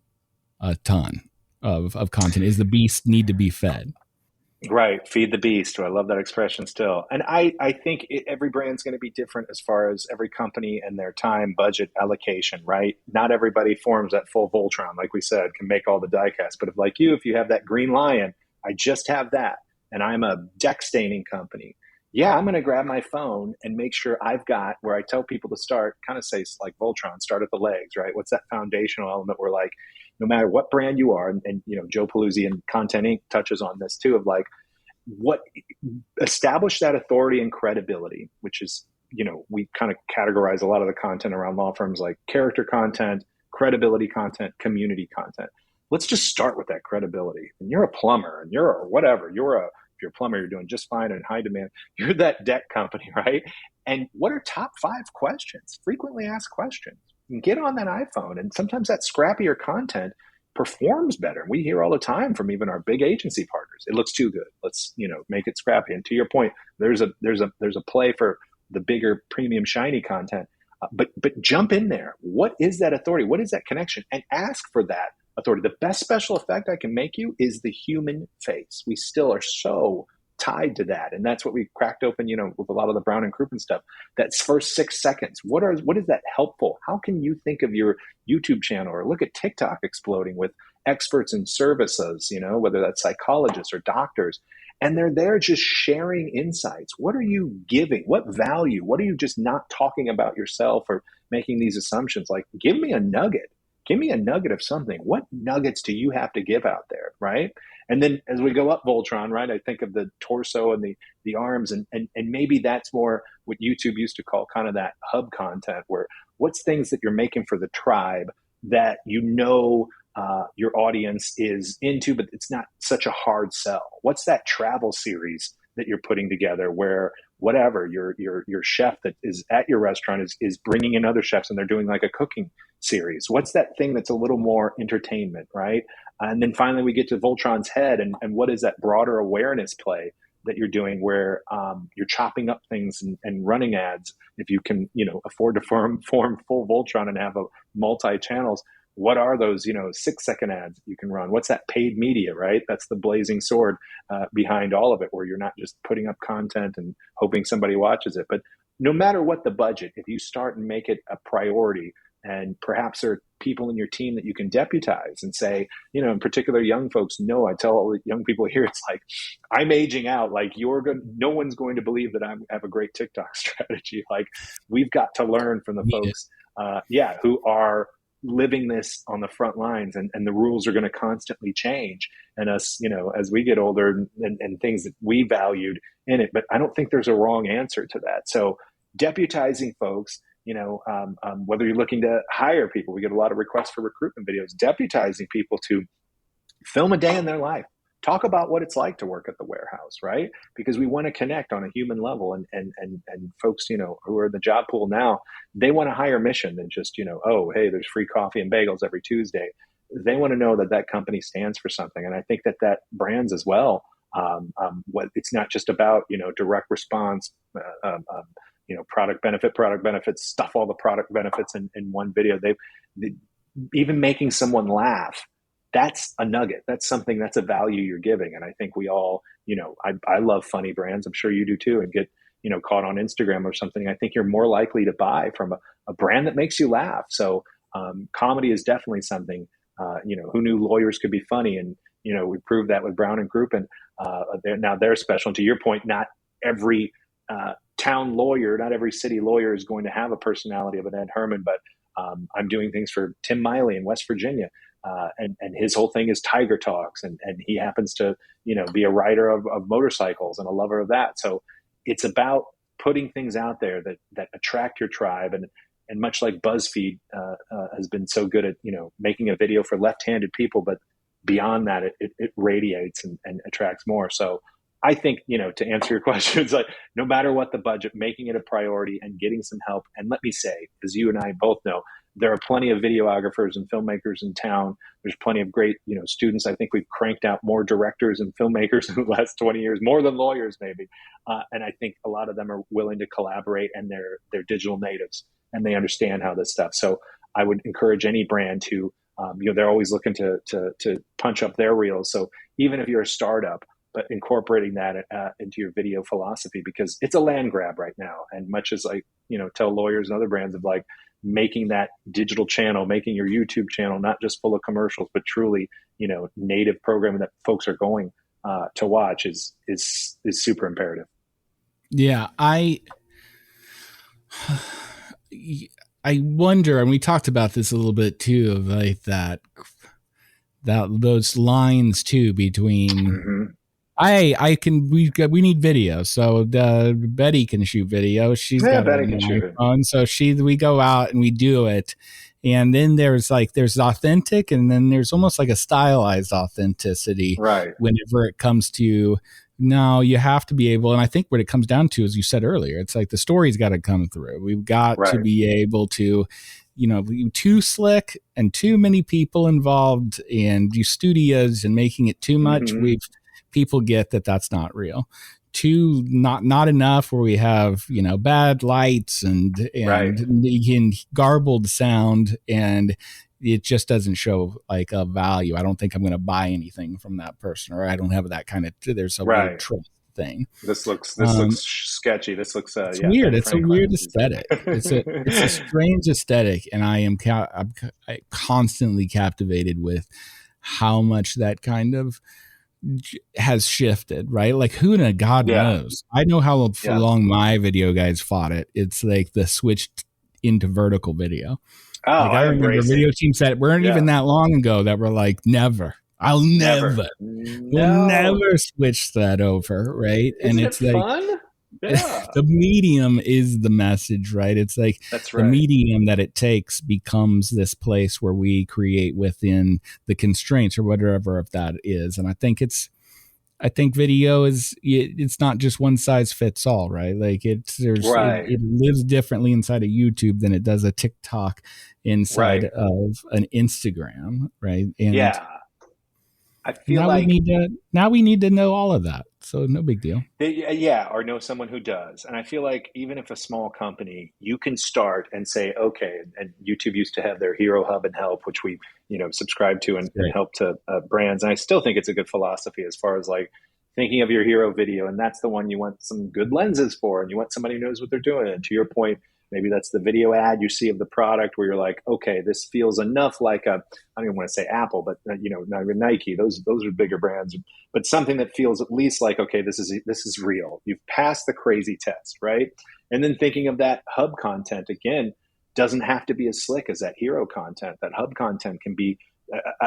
a ton of content? Is the beast need to be fed? Right. Feed the beast. I love that expression still. And I think every brand's going to be different as far as every company and their time budget allocation, right? Not everybody forms that full Voltron, like we said, can make all the die casts. But if you have that green lion, I just have that, and I'm a deck staining company. Yeah, I'm going to grab my phone and make sure I've got where I tell people to start, kind of say like Voltron, start at the legs, right? What's that foundational element where like, no matter what brand you are, and Joe Paluzzi and Content Inc. touches on this too, of like, what establish that authority and credibility, which is, we kind of categorize a lot of the content around law firms like character content, credibility content, community content. Let's just start with that credibility. And you're a plumber, and you're a whatever, if you're a plumber, you're doing just fine in high demand. You're that deck company, right? And what are top 5 questions, frequently asked questions? And get on that iPhone, and sometimes that scrappier content performs better. We hear all the time from even our big agency partners, it looks too good. Let's, make it scrappy. And to your point, there's a play for the bigger premium shiny content. But jump in there. What is that authority? What is that connection? And ask for that authority. The best special effect I can make you is the human face. We still are so tied to that, and that's what we cracked open, with a lot of the Brown and Crouppen stuff. That first 6 seconds. What is that helpful? How can you think of your YouTube channel, or look at TikTok exploding with experts in services, whether that's psychologists or doctors, and they're there just sharing insights. What are you giving? What value? What are you just not talking about yourself or making these assumptions? Like, give me a nugget. Give me a nugget of something. What nuggets do you have to give out there, right? And then as we go up Voltron, right, I think of the torso and the arms, and maybe that's more what YouTube used to call kind of that hub content, where what's things that you're making for the tribe that your audience is into, but it's not such a hard sell. What's that travel series that you're putting together where whatever your chef that is at your restaurant is bringing in other chefs and they're doing like a cooking series? What's that thing that's a little more entertainment, right? And then finally we get to Voltron's head, and what is that broader awareness play that you're doing where you're chopping up things and running ads if you can afford to form full Voltron and have a multi channels. what are those, 6-second ads that you can run? What's that paid media, right? That's the blazing sword behind all of it, where you're not just putting up content and hoping somebody watches it. But no matter what the budget, if you start and make it a priority, and perhaps there are people in your team that you can deputize and say, in particular, young folks know, I tell all the young people here, it's like, I'm aging out. Like, no one's going to believe that I have a great TikTok strategy. Like, we've got to learn from the folks, who are living this on the front lines, and the rules are going to constantly change. And us, as we get older, and things that we valued in it. But I don't think there's a wrong answer to that. So deputizing folks, whether you're looking to hire people, we get a lot of requests for recruitment videos, deputizing people to film a day in their life, talk about what it's like to work at the warehouse, right? Because we want to connect on a human level, and folks, who are in the job pool now, they want a higher mission than just, oh, hey, there's free coffee and bagels every Tuesday. They want to know that that company stands for something. And I think that brands as well, what it's not just about, direct response, product benefits, stuff all the product benefits in one video. They even making someone laugh, that's a nugget. That's something, that's a value you're giving. And I think we all, I love funny brands. I'm sure you do too, and get, caught on Instagram or something. I think you're more likely to buy from a brand that makes you laugh. So comedy is definitely something, who knew lawyers could be funny? And, we proved that with Brown and Group, and they're special. And to your point, not every town lawyer, not every city lawyer is going to have a personality of an Ed Herman, but I'm doing things for Tim Miley in West Virginia. And his whole thing is Tiger Talks. And he happens to, be a rider of motorcycles and a lover of that. So it's about putting things out there that attract your tribe. And much like BuzzFeed has been so good at, making a video for left-handed people, but beyond that, it radiates and attracts more. So I think, to answer your question, it's like, no matter what the budget, making it a priority and getting some help. And let me say, as you and I both know, there are plenty of videographers and filmmakers in town. There's plenty of great, students. I think we've cranked out more directors and filmmakers in the last 20 years, more than lawyers maybe. And I think a lot of them are willing to collaborate, and they're digital natives, and they understand how this stuff. So I would encourage any brand to, they're always looking to punch up their reels. So even if you're a startup, but incorporating that into your video philosophy, because it's a land grab right now. And much as I, tell lawyers and other brands of like making that digital channel, making your YouTube channel, not just full of commercials, but truly, native programming that folks are going to watch is super imperative. Yeah. I wonder, and we talked about this a little bit too, of like that those lines too between, mm-hmm. We need video. So Betty can shoot video. She's got Betty can shoot iPhone. So we go out and we do it. And then there's authentic, and then there's almost like a stylized authenticity. Right. Whenever it comes to, no, you have to be able, and I think what it comes down to, as you said earlier, it's like the story's got to come through. We've got to be able to, too slick and too many people involved, and you studios and making it too much. Mm-hmm. People get that that's not real. Too not enough, where we have bad lights and garbled sound, and it just doesn't show like a value. I don't think I'm going to buy anything from that person, or I don't have that kind of. There's a weird trust thing. This looks sketchy. This looks it's weird. It's a weird aesthetic. It's a strange aesthetic, and I'm constantly captivated with how much that kind of has shifted, right? Like, who in God knows? I know how long my video guys fought it. It's like the switch into vertical video. Oh, like, I remember video teams that weren't even that long ago that were like, I'll never switch that over, right? Isn't and it's it fun? Yeah. The medium is the message, right? It's like the medium that it takes becomes this place where we create within the constraints or whatever of that is. And I think video it's not just one size fits all, right? Like it lives differently inside of YouTube than it does a TikTok inside of an Instagram, right? And I feel we need to know all of that. So no big deal. Yeah, or know someone who does. And I feel like even if a small company, you can start and say, okay, and YouTube used to have their Hero Hub and Help, which we, subscribe to and Right. help to brands. And I still think it's a good philosophy as far as like thinking of your hero video. And that's the one you want some good lenses for, and you want somebody who knows what they're doing. And to your point, maybe that's the video ad you see of the product where you're like, okay, this feels enough like I don't even want to say Apple, but not even Nike. Those are bigger brands, but something that feels at least like, okay, this is real. You've passed the crazy test, right? And then thinking of that hub content again, doesn't have to be as slick as that hero content. That hub content can be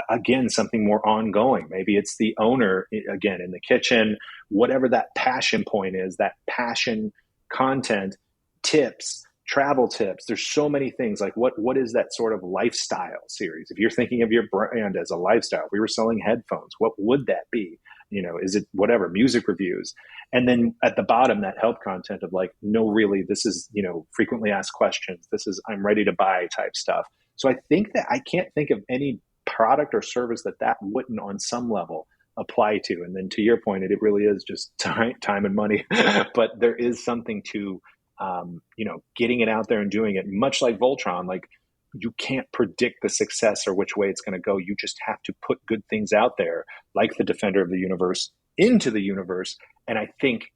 again something more ongoing. Maybe it's the owner again in the kitchen, whatever that passion point is, that passion content, tips, travel tips. There's so many things. Like what is that sort of lifestyle series? If you're thinking of your brand as a lifestyle, if we were selling headphones, what would that be? Is it whatever, music reviews? And then at the bottom, that help content of like, no, really, this is, frequently asked questions. This is, I'm ready to buy type stuff. So I think that I can't think of any product or service that wouldn't on some level apply to. And then to your point, it really is just time and money, but there is something to, getting it out there and doing it, much like Voltron. Like, you can't predict the success or which way it's going to go. You just have to put good things out there, like the Defender of the Universe, into the universe. And I think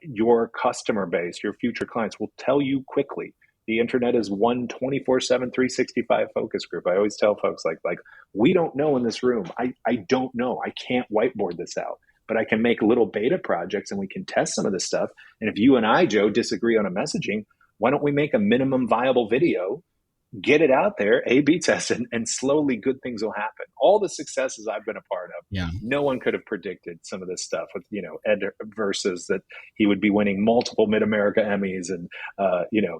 your customer base, your future clients will tell you quickly. The internet is one 24/7, 365 focus group. I always tell folks like we don't know in this room. I don't know. I can't whiteboard this out, but I can make little beta projects and we can test some of this stuff. And if you and I, Joe, disagree on a messaging, why don't we make a minimum viable video, get it out there, A/B test, and slowly good things will happen. All the successes I've been a part of, Yeah. no one could have predicted some of this stuff with, Ed versus that he would be winning multiple Mid-America Emmys and,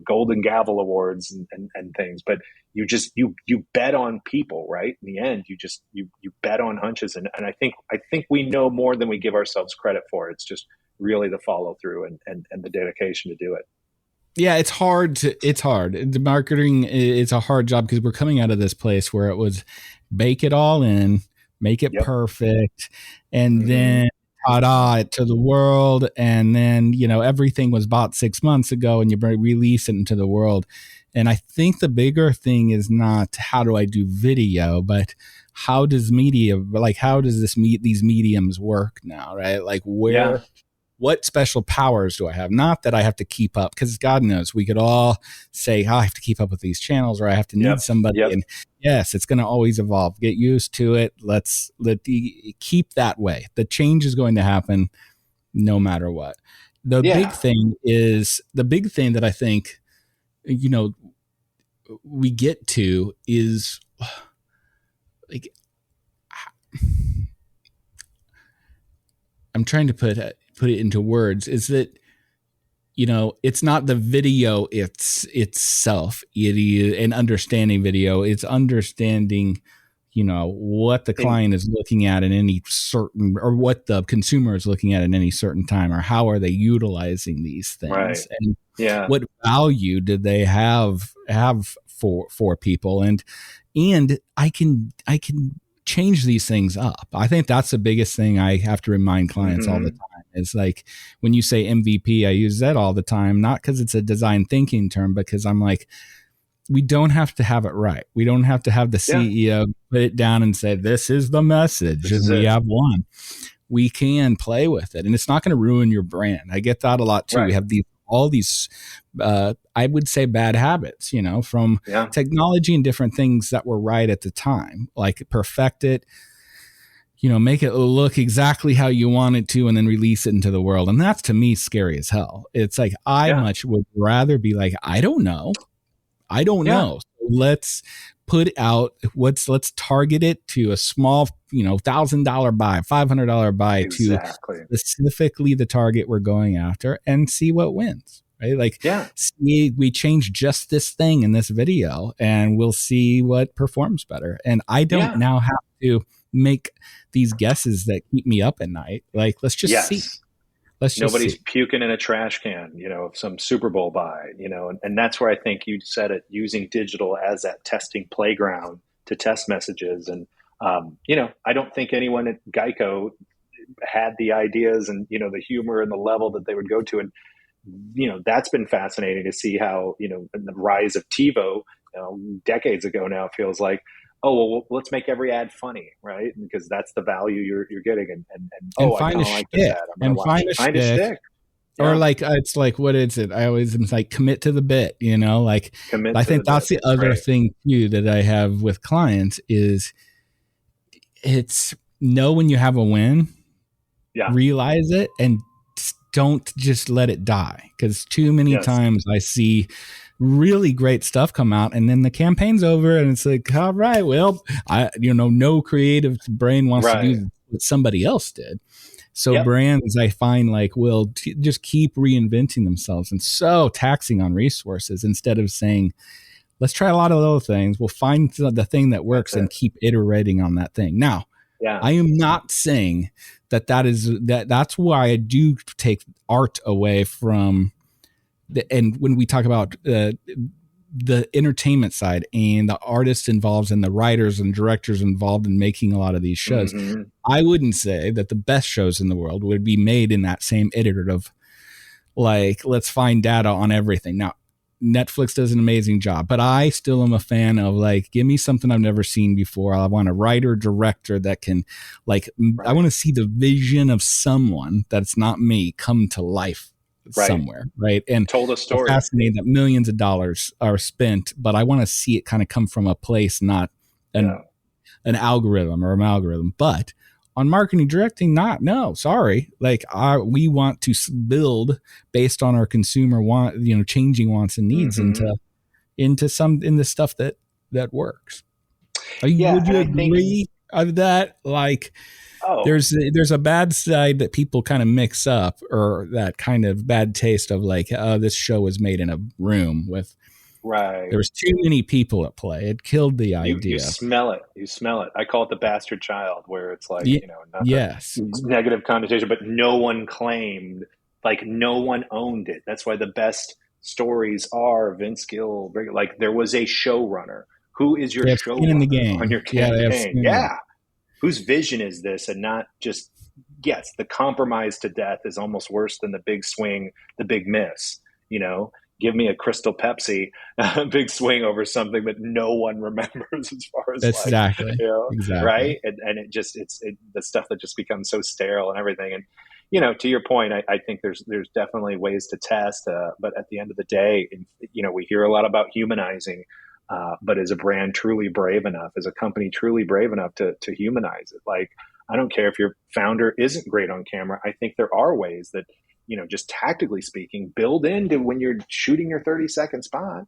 Golden Gavel Awards and things. But you bet on people, right? In the end, you bet on hunches. And I think we know more than we give ourselves credit for. It's just really the follow through and the dedication to do it. Yeah, it's hard. The marketing, it's a hard job because we're coming out of this place where it was bake it all in, make it perfect, and then ta-da it to the world. And then, everything was bought 6 months ago and you release it into the world. And I think the bigger thing is not how do I do video, but how does these mediums work now, right? Like what special powers do I have? Not that I have to keep up, because God knows we could all say, I have to keep up with these channels, or I have to need somebody. And yes, it's going to always evolve. Get used to it. Let's keep that way. The change is going to happen no matter what. The big thing that I think, we get to is like, I'm trying to put it into words, is that it's not the video itself and understanding video. It's understanding what the client is looking at in any certain, or what the consumer is looking at any certain time, or how are they utilizing these things, and what value did they have for people, and I can change these things up. I think that's the biggest thing I have to remind clients all the time. It's like when you say MVP, I use that all the time, not because it's a design thinking term, because I'm like, we don't have to have it right. We don't have to have the CEO put it down and say, this is the message, and we have one. We can play with it, and it's not going to ruin your brand. I get that a lot too. We have all these, I would say, bad habits, from technology and different things that were right at the time, like perfect it, make it look exactly how you want it to, and then release it into the world. And that's, to me, scary as hell. It's like, I much would rather be like, I don't know. So let's put out let's target it to a small, $1,000 buy, $500 buy to specifically the target we're going after, and see what wins. Right? Like, see, we change just this thing in this video and we'll see what performs better. And I don't now have to make these guesses that keep me up at night. Like, let's just see. Nobody's puking in a trash can, of some Super Bowl buy, and that's where I think you said it, using digital as that testing playground to test messages. And, I don't think anyone at Geico had the ideas and, the humor and the level that they would go to. And, that's been fascinating to see how, the rise of TiVo, decades ago now, feels like, oh, well, let's make every ad funny, right? Because that's the value you're getting. And And oh, I find kind a of like this shtick. ad. I'm going to And watch find it. a Find a shtick. shtick. Or Yeah. like it's like, what is it? I always am like, commit to the bit, like Commit I to the think bit. that's the other Right. thing too that I have with clients is it's know when you have a win, Yeah. realize it, and don't just let it die. Because too many Yes. times I see really great stuff come out and then the campaign's over and it's like, all right, well, no creative brain wants to Right. do what somebody else did. So Yep. brands, I find, like, will just keep reinventing themselves and so taxing on resources instead of saying, let's try a lot of other things. We'll find the thing that works and keep iterating on that thing. Now, Yeah. I am not saying that's why I do take art away from and when we talk about the entertainment side and the artists involved and the writers and directors involved in making a lot of these shows, Mm-hmm. I wouldn't say that the best shows in the world would be made in that same iterative, like, let's find data on everything. Now, Netflix does an amazing job, but I still am a fan of, like, give me something I've never seen before. I want a writer, director that can, like, Right. I want to see the vision of someone that's not me come to life somewhere, right? And told a story. Fascinating that millions of dollars are spent, but I want to see it kind of come from a place, not an algorithm or an algorithm. But on marketing directing, sorry. Like, we want to build based on our consumer changing wants and needs into the stuff that works. Would you agree of that? Like, there's a bad side that people kind of mix up, or that kind of bad taste of, like, this show was made in a room with, there was too many people at play. It killed the idea. You smell it. You smell it. I call it the bastard child, where it's like, not yes, negative connotation, but no one claimed, like, no one owned it. That's why the best stories are Vince Gill. Like, there was a showrunner. Who is your showrunner on your campaign? Yeah. Whose vision is this? And not just, yes, the compromise to death is almost worse than the big swing, the big miss. Give me a Crystal Pepsi, big swing over something that no one remembers, as far as exactly, right? And it's the stuff that just becomes so sterile and everything. And to your point, I think there's definitely ways to test, but at the end of the day, we hear a lot about humanizing. But is a brand truly brave enough? Is a company truly brave enough to humanize it? Like, I don't care if your founder isn't great on camera. I think there are ways that, just tactically speaking, build into when you're shooting your 30-second spot,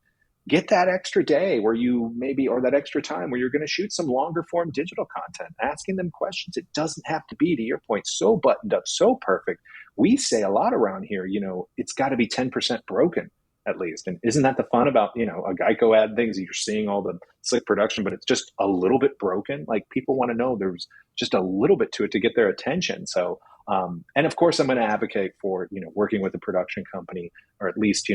get that extra day where you maybe, or that extra time where you're going to shoot some longer form digital content, asking them questions. It doesn't have to be, to your point, so buttoned up, so perfect. We say a lot around here, it's got to be 10% broken at least. And isn't that the fun about, a Geico ad things? You're seeing all the slick production, but it's just a little bit broken. Like, people want to know there's just a little bit to it to get their attention. So, and of course, I'm going to advocate for, working with a production company, or at least,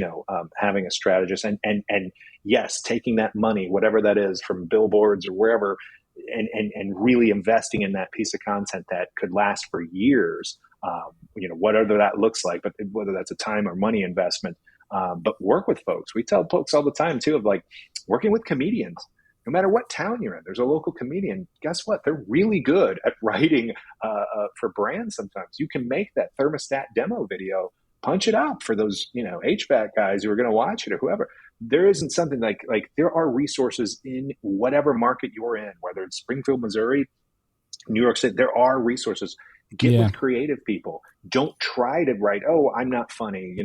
having a strategist and yes, taking that money, whatever that is, from billboards or wherever, and really investing in that piece of content that could last for years, whatever that looks like, but whether that's a time or money investment. But work with folks. We tell folks all the time too, of, like, working with comedians. No matter what town you're in, there's a local comedian. Guess what? They're really good at writing for brands. Sometimes you can make that thermostat demo video, punch it up for those HVAC guys who are going to watch it, or whoever. There isn't something like there are resources in whatever market you're in, whether it's Springfield, Missouri, New York City. There are resources. Get with creative people. Don't try to write, oh, I'm not funny.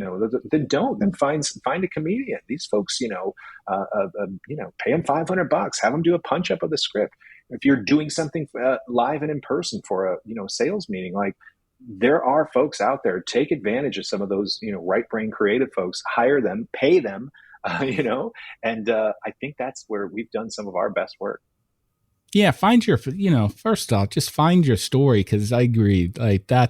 Then don't. Then find a comedian. These folks, pay them $500, have them do a punch up of the script. If you're doing something live and in person for a sales meeting, like, there are folks out there. Take advantage of some of those right brain creative folks. Hire them, pay them, and I think that's where we've done some of our best work. Yeah, find your, first off, just find your story, because I agree. Like, I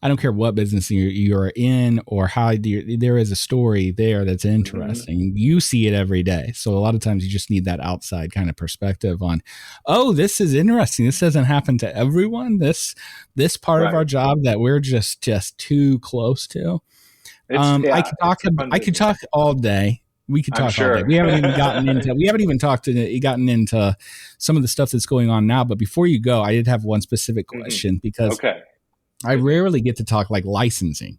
don't care what business you're in or how there is a story there that's Mm-hmm. interesting. You see it every day. So a lot of times you just need that outside kind of perspective on, oh, this is interesting. This doesn't happen to everyone. This part of our Right. job that we're just too close to. Yeah, it's a fun I could business. talk all day. We could I'm talk all day. sure. We haven't even gotten into some of the stuff that's going on now. But before you go, I did have one specific Hmm. question, because Okay. I Hit me. rarely get to talk like licensing,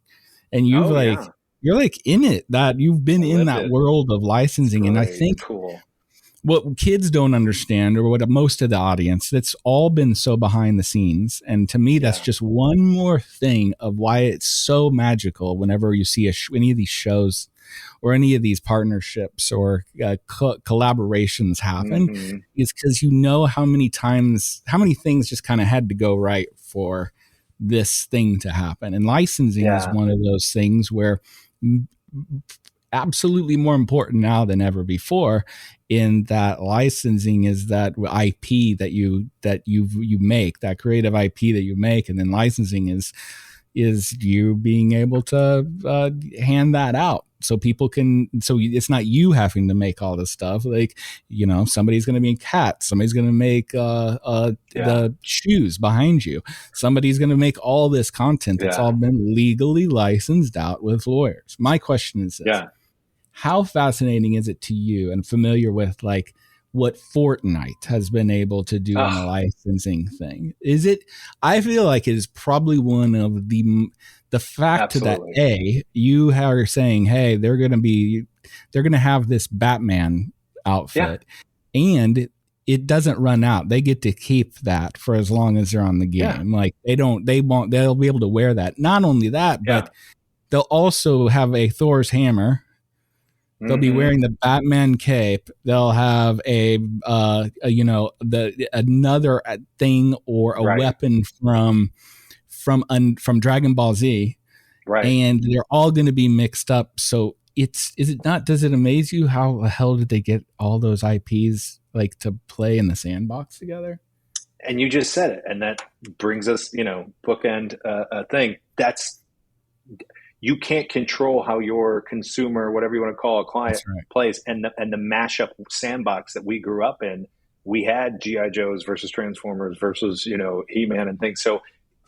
and Oh yeah. you're like in it, that you've been I in lived that it. world of It's licensing. And I great. think Cool. what kids don't understand, or what most of the audience, that's all been so behind the scenes. And to me, that's Yeah. just one more thing of why it's so magical whenever you see any of these shows or any of these partnerships or collaborations happen, Hmm. is because how many things just kind of had to go right for this thing to happen. And licensing is Yeah. one of those things where, absolutely more important now than ever before, in that licensing is that IP that you make, that creative IP that you make. And then licensing is you being able to hand that out, so people can, so it's not you having to make all this stuff. Like, somebody's going to make hats, somebody's going to make Yeah. the shoes behind you, somebody's going to make all this content that's Yeah. all been legally licensed out with lawyers. My question is this: Yeah. how fascinating is it to you, and familiar with, like, what Fortnite has been able to do on the Oh, licensing thing? Is it? I feel like it is probably one of the fact that, absolutely. you are saying, hey, they're going to have this Batman Yeah. outfit, and it doesn't run out. They get to keep that for as long as they're on the Yeah. game. Like, they'll be able to wear that. Not only that, Yeah. but they'll also have a Thor's hammer. They'll be Hmm. wearing the Batman cape. They'll have the another thing, or a Right. weapon from Dragon Ball Z, Right. and they're all going to be mixed up. So is it not? Does it amaze you how the hell did they get all those IPs, like, to play in the sandbox together? And you just said it, and that brings us, bookend a thing. That's you can't control how your consumer, whatever you want to call a client, That's right. plays. And the mashup sandbox that we grew up in, we had GI Joes versus Transformers versus He Man and things. So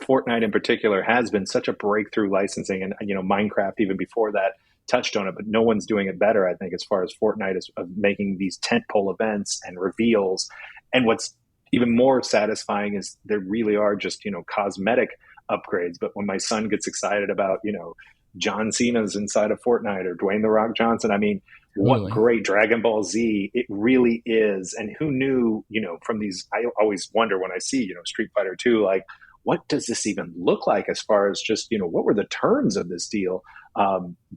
Fortnite in particular has been such a breakthrough licensing, and Minecraft even before that touched on it, but no one's doing it better, I think, as far as Fortnite is of making these tentpole events and reveals. And what's even more satisfying is there really are just cosmetic upgrades. But when my son gets excited about John Cena's inside of Fortnite or Dwayne the Rock Johnson, I mean, what Totally. great Dragon Ball Z it really is. And who knew, from these, I always wonder when I see, Street Fighter 2, like, what does this even look like as far as just, what were the terms of this deal?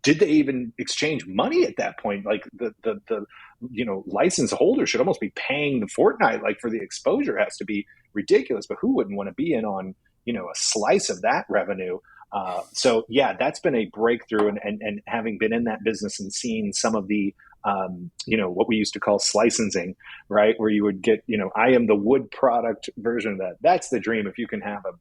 Did they even exchange money at that point? Like the license holder should almost be paying the Fortnite, like, for the exposure has to be ridiculous, but who wouldn't want to be in on, a slice of that revenue? So yeah, that's been a breakthrough, and having been in that business and seen some of the what we used to call slicensing, right? Where you would get, I am the wood product version of that. That's the dream if you can have a,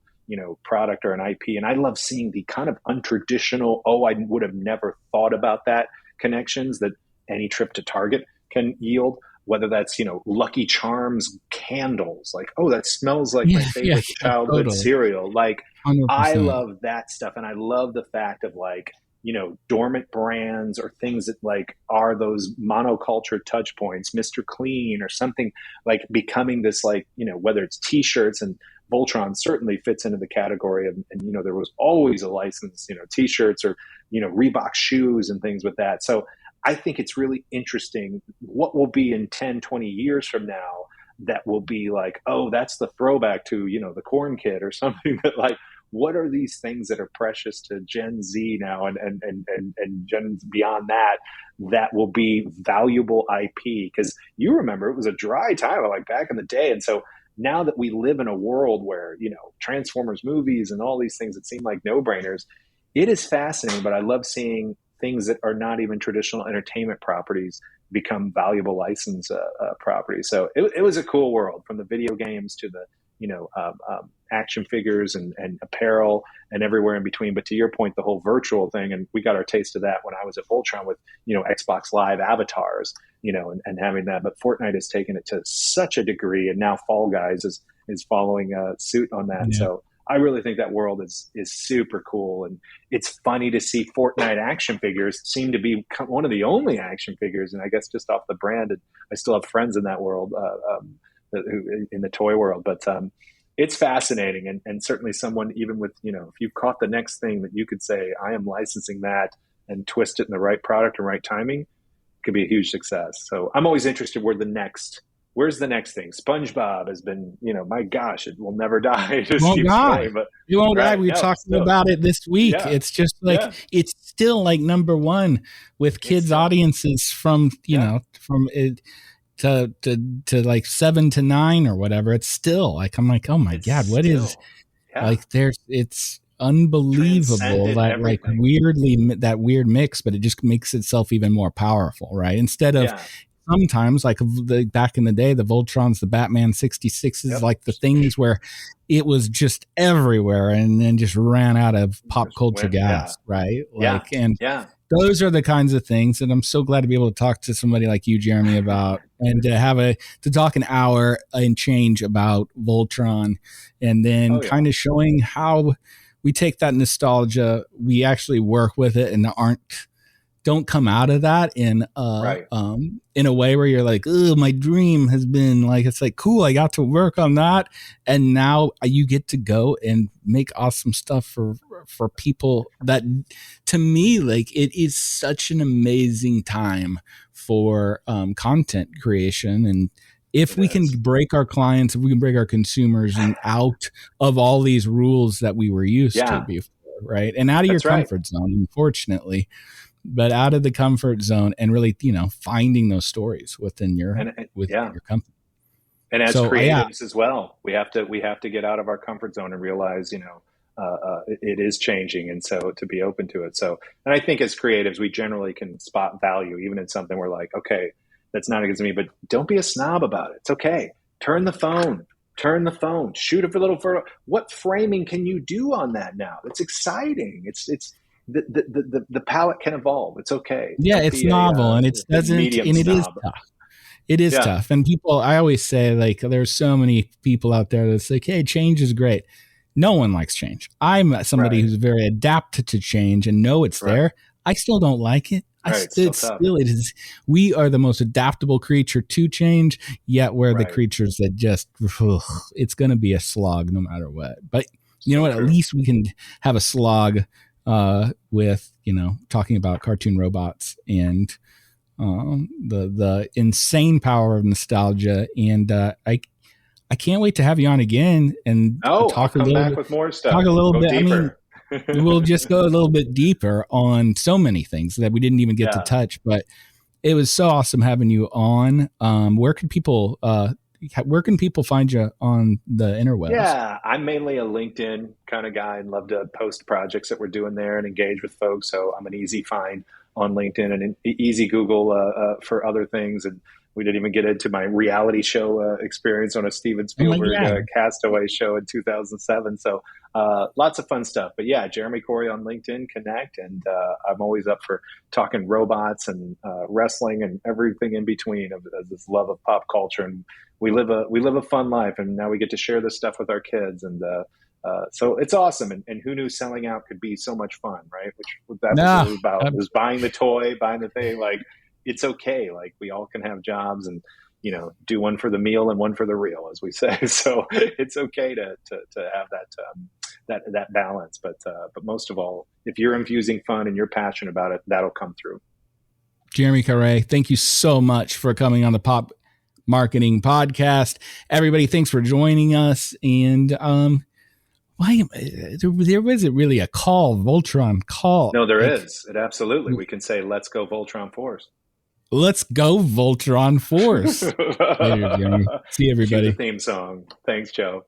product or an IP. And I love seeing the kind of untraditional, oh, I would have never thought about that connections that any trip to Target can yield. Whether that's, Lucky Charms candles, like, oh, that smells like my Yeah, yeah, favorite yeah, childhood totally. cereal. Like, I 100%. love that stuff. And I love the fact of, like, dormant brands or things that, like, are those monoculture touch points, Mr. Clean or something, like, becoming this, like, whether it's t-shirts, and Voltron certainly fits into the category of, and, there was always a license, t-shirts or, Reebok shoes and things with that. So I think it's really interesting what will be in 10, 20 years from now that will be like, oh, that's the throwback to, the corn kid or something that, like, what are these things that are precious to Gen Z now and Gen beyond that, that will be valuable IP? Because you remember it was a dry time, like, back in the day. And so now that we live in a world where, Transformers movies and all these things that seem like no brainers, it is fascinating. But I love seeing things that are not even traditional entertainment properties become valuable license property. So it was a cool world, from the video games to the action figures and apparel and everywhere in between. But to your point, the whole virtual thing, and we got our taste of that when I was at Voltron with Xbox Live avatars, and having that. But Fortnite has taken it to such a degree, and now Fall Guys is following suit on that. Yeah. So I really think that world is super cool, and it's funny to see Fortnite action figures seem to be one of the only action figures, and I guess just off the brand. And I still have friends in that world, in the toy world, but it's fascinating, and certainly someone, even with if you've caught the next thing that you could say, I am licensing that, and twist it in the right product and right timing, could be a huge success. So I'm always interested where's the next thing? SpongeBob has been, my gosh, it will never die. It won't die. But it won't die. We were talking about it this week. Yeah. It's just like, it's still like number one with kids audiences from, from it to like 7 to 9 or whatever. It's still like, I'm like, oh my God, what is like it's unbelievable that everything. Like weirdly that weird mix, but it just makes itself even more powerful, right? Instead of sometimes like back in the day, the Voltrons, the Batman 66s, like the things where it was just everywhere and then just ran out of pop culture gas, right? Like, those are the kinds of things that I'm so glad to be able to talk to somebody like you, Jeremy, about, and to talk an hour and change about Voltron, and then kind of showing how we take that nostalgia, we actually work with it, and don't come out of that in a way where you're like, oh, my dream has been like, it's like, cool, I got to work on that, and now you get to go and make awesome stuff for people. That, to me, like, it is such an amazing time for content creation. And if we can break our clients, if we can break our consumers and out of all these rules that we were used to before, right? And out of your comfort zone, unfortunately, but out of the comfort zone, and really, finding those stories within your company. And as creatives as well, we have to get out of our comfort zone and realize, it is changing. And so to be open to it. So, and I think as creatives, we generally can spot value, even in something we're like, okay, that's not against me, but don't be a snob about it. It's okay. Turn the phone, shoot it for a little further. What framing can you do on that now? It's exciting. It's the palette can evolve. It's okay. Yeah, it's novel, and it doesn't, and it is tough. It is tough. And people, I always say, like, there's so many people out there that's like, hey, change is great. No one likes change. I'm somebody who's very adapted to change and know it's there. I still don't like it. It is. We are the most adaptable creature to change, yet we're the creatures that just, it's going to be a slog no matter what. But you know what? At least we can have a slog with, talking about cartoon robots and the insane power of nostalgia. And I can't wait to have you on again and talk a little bit with more stuff. Talk a little bit. Deeper. I mean, we'll just go a little bit deeper on so many things that we didn't even get to touch. But it was so awesome having you on. Where can people find you on the interwebs? Yeah, I'm mainly a LinkedIn kind of guy and love to post projects that we're doing there and engage with folks. So I'm an easy find on LinkedIn and an easy Google for other things. And we didn't even get into my reality show experience on a Steven Spielberg Castaway show in 2007. So lots of fun stuff. But yeah, Jeremy Corray on LinkedIn, connect. And I'm always up for talking robots and wrestling and everything in between of this love of pop culture. And we live a fun life, and now we get to share this stuff with our kids. And so it's awesome. And who knew selling out could be so much fun, right? Which that was really about, was buying the toy, buying the thing. Like, it's okay. Like, we all can have jobs and, do one for the meal and one for the real, as we say. So it's okay to have that balance. But most of all, if you're infusing fun and you're passionate about it, that'll come through. Jeremy Corray, thank you so much for coming on the Pop Marketing Podcast. Everybody, thanks for joining us. And there wasn't really a Voltron call. No, there is. It absolutely. We can say, let's go Voltron Force. Let's go Voltron Force. Later, Jeremy. See everybody. Cue the theme song. Thanks, Joe.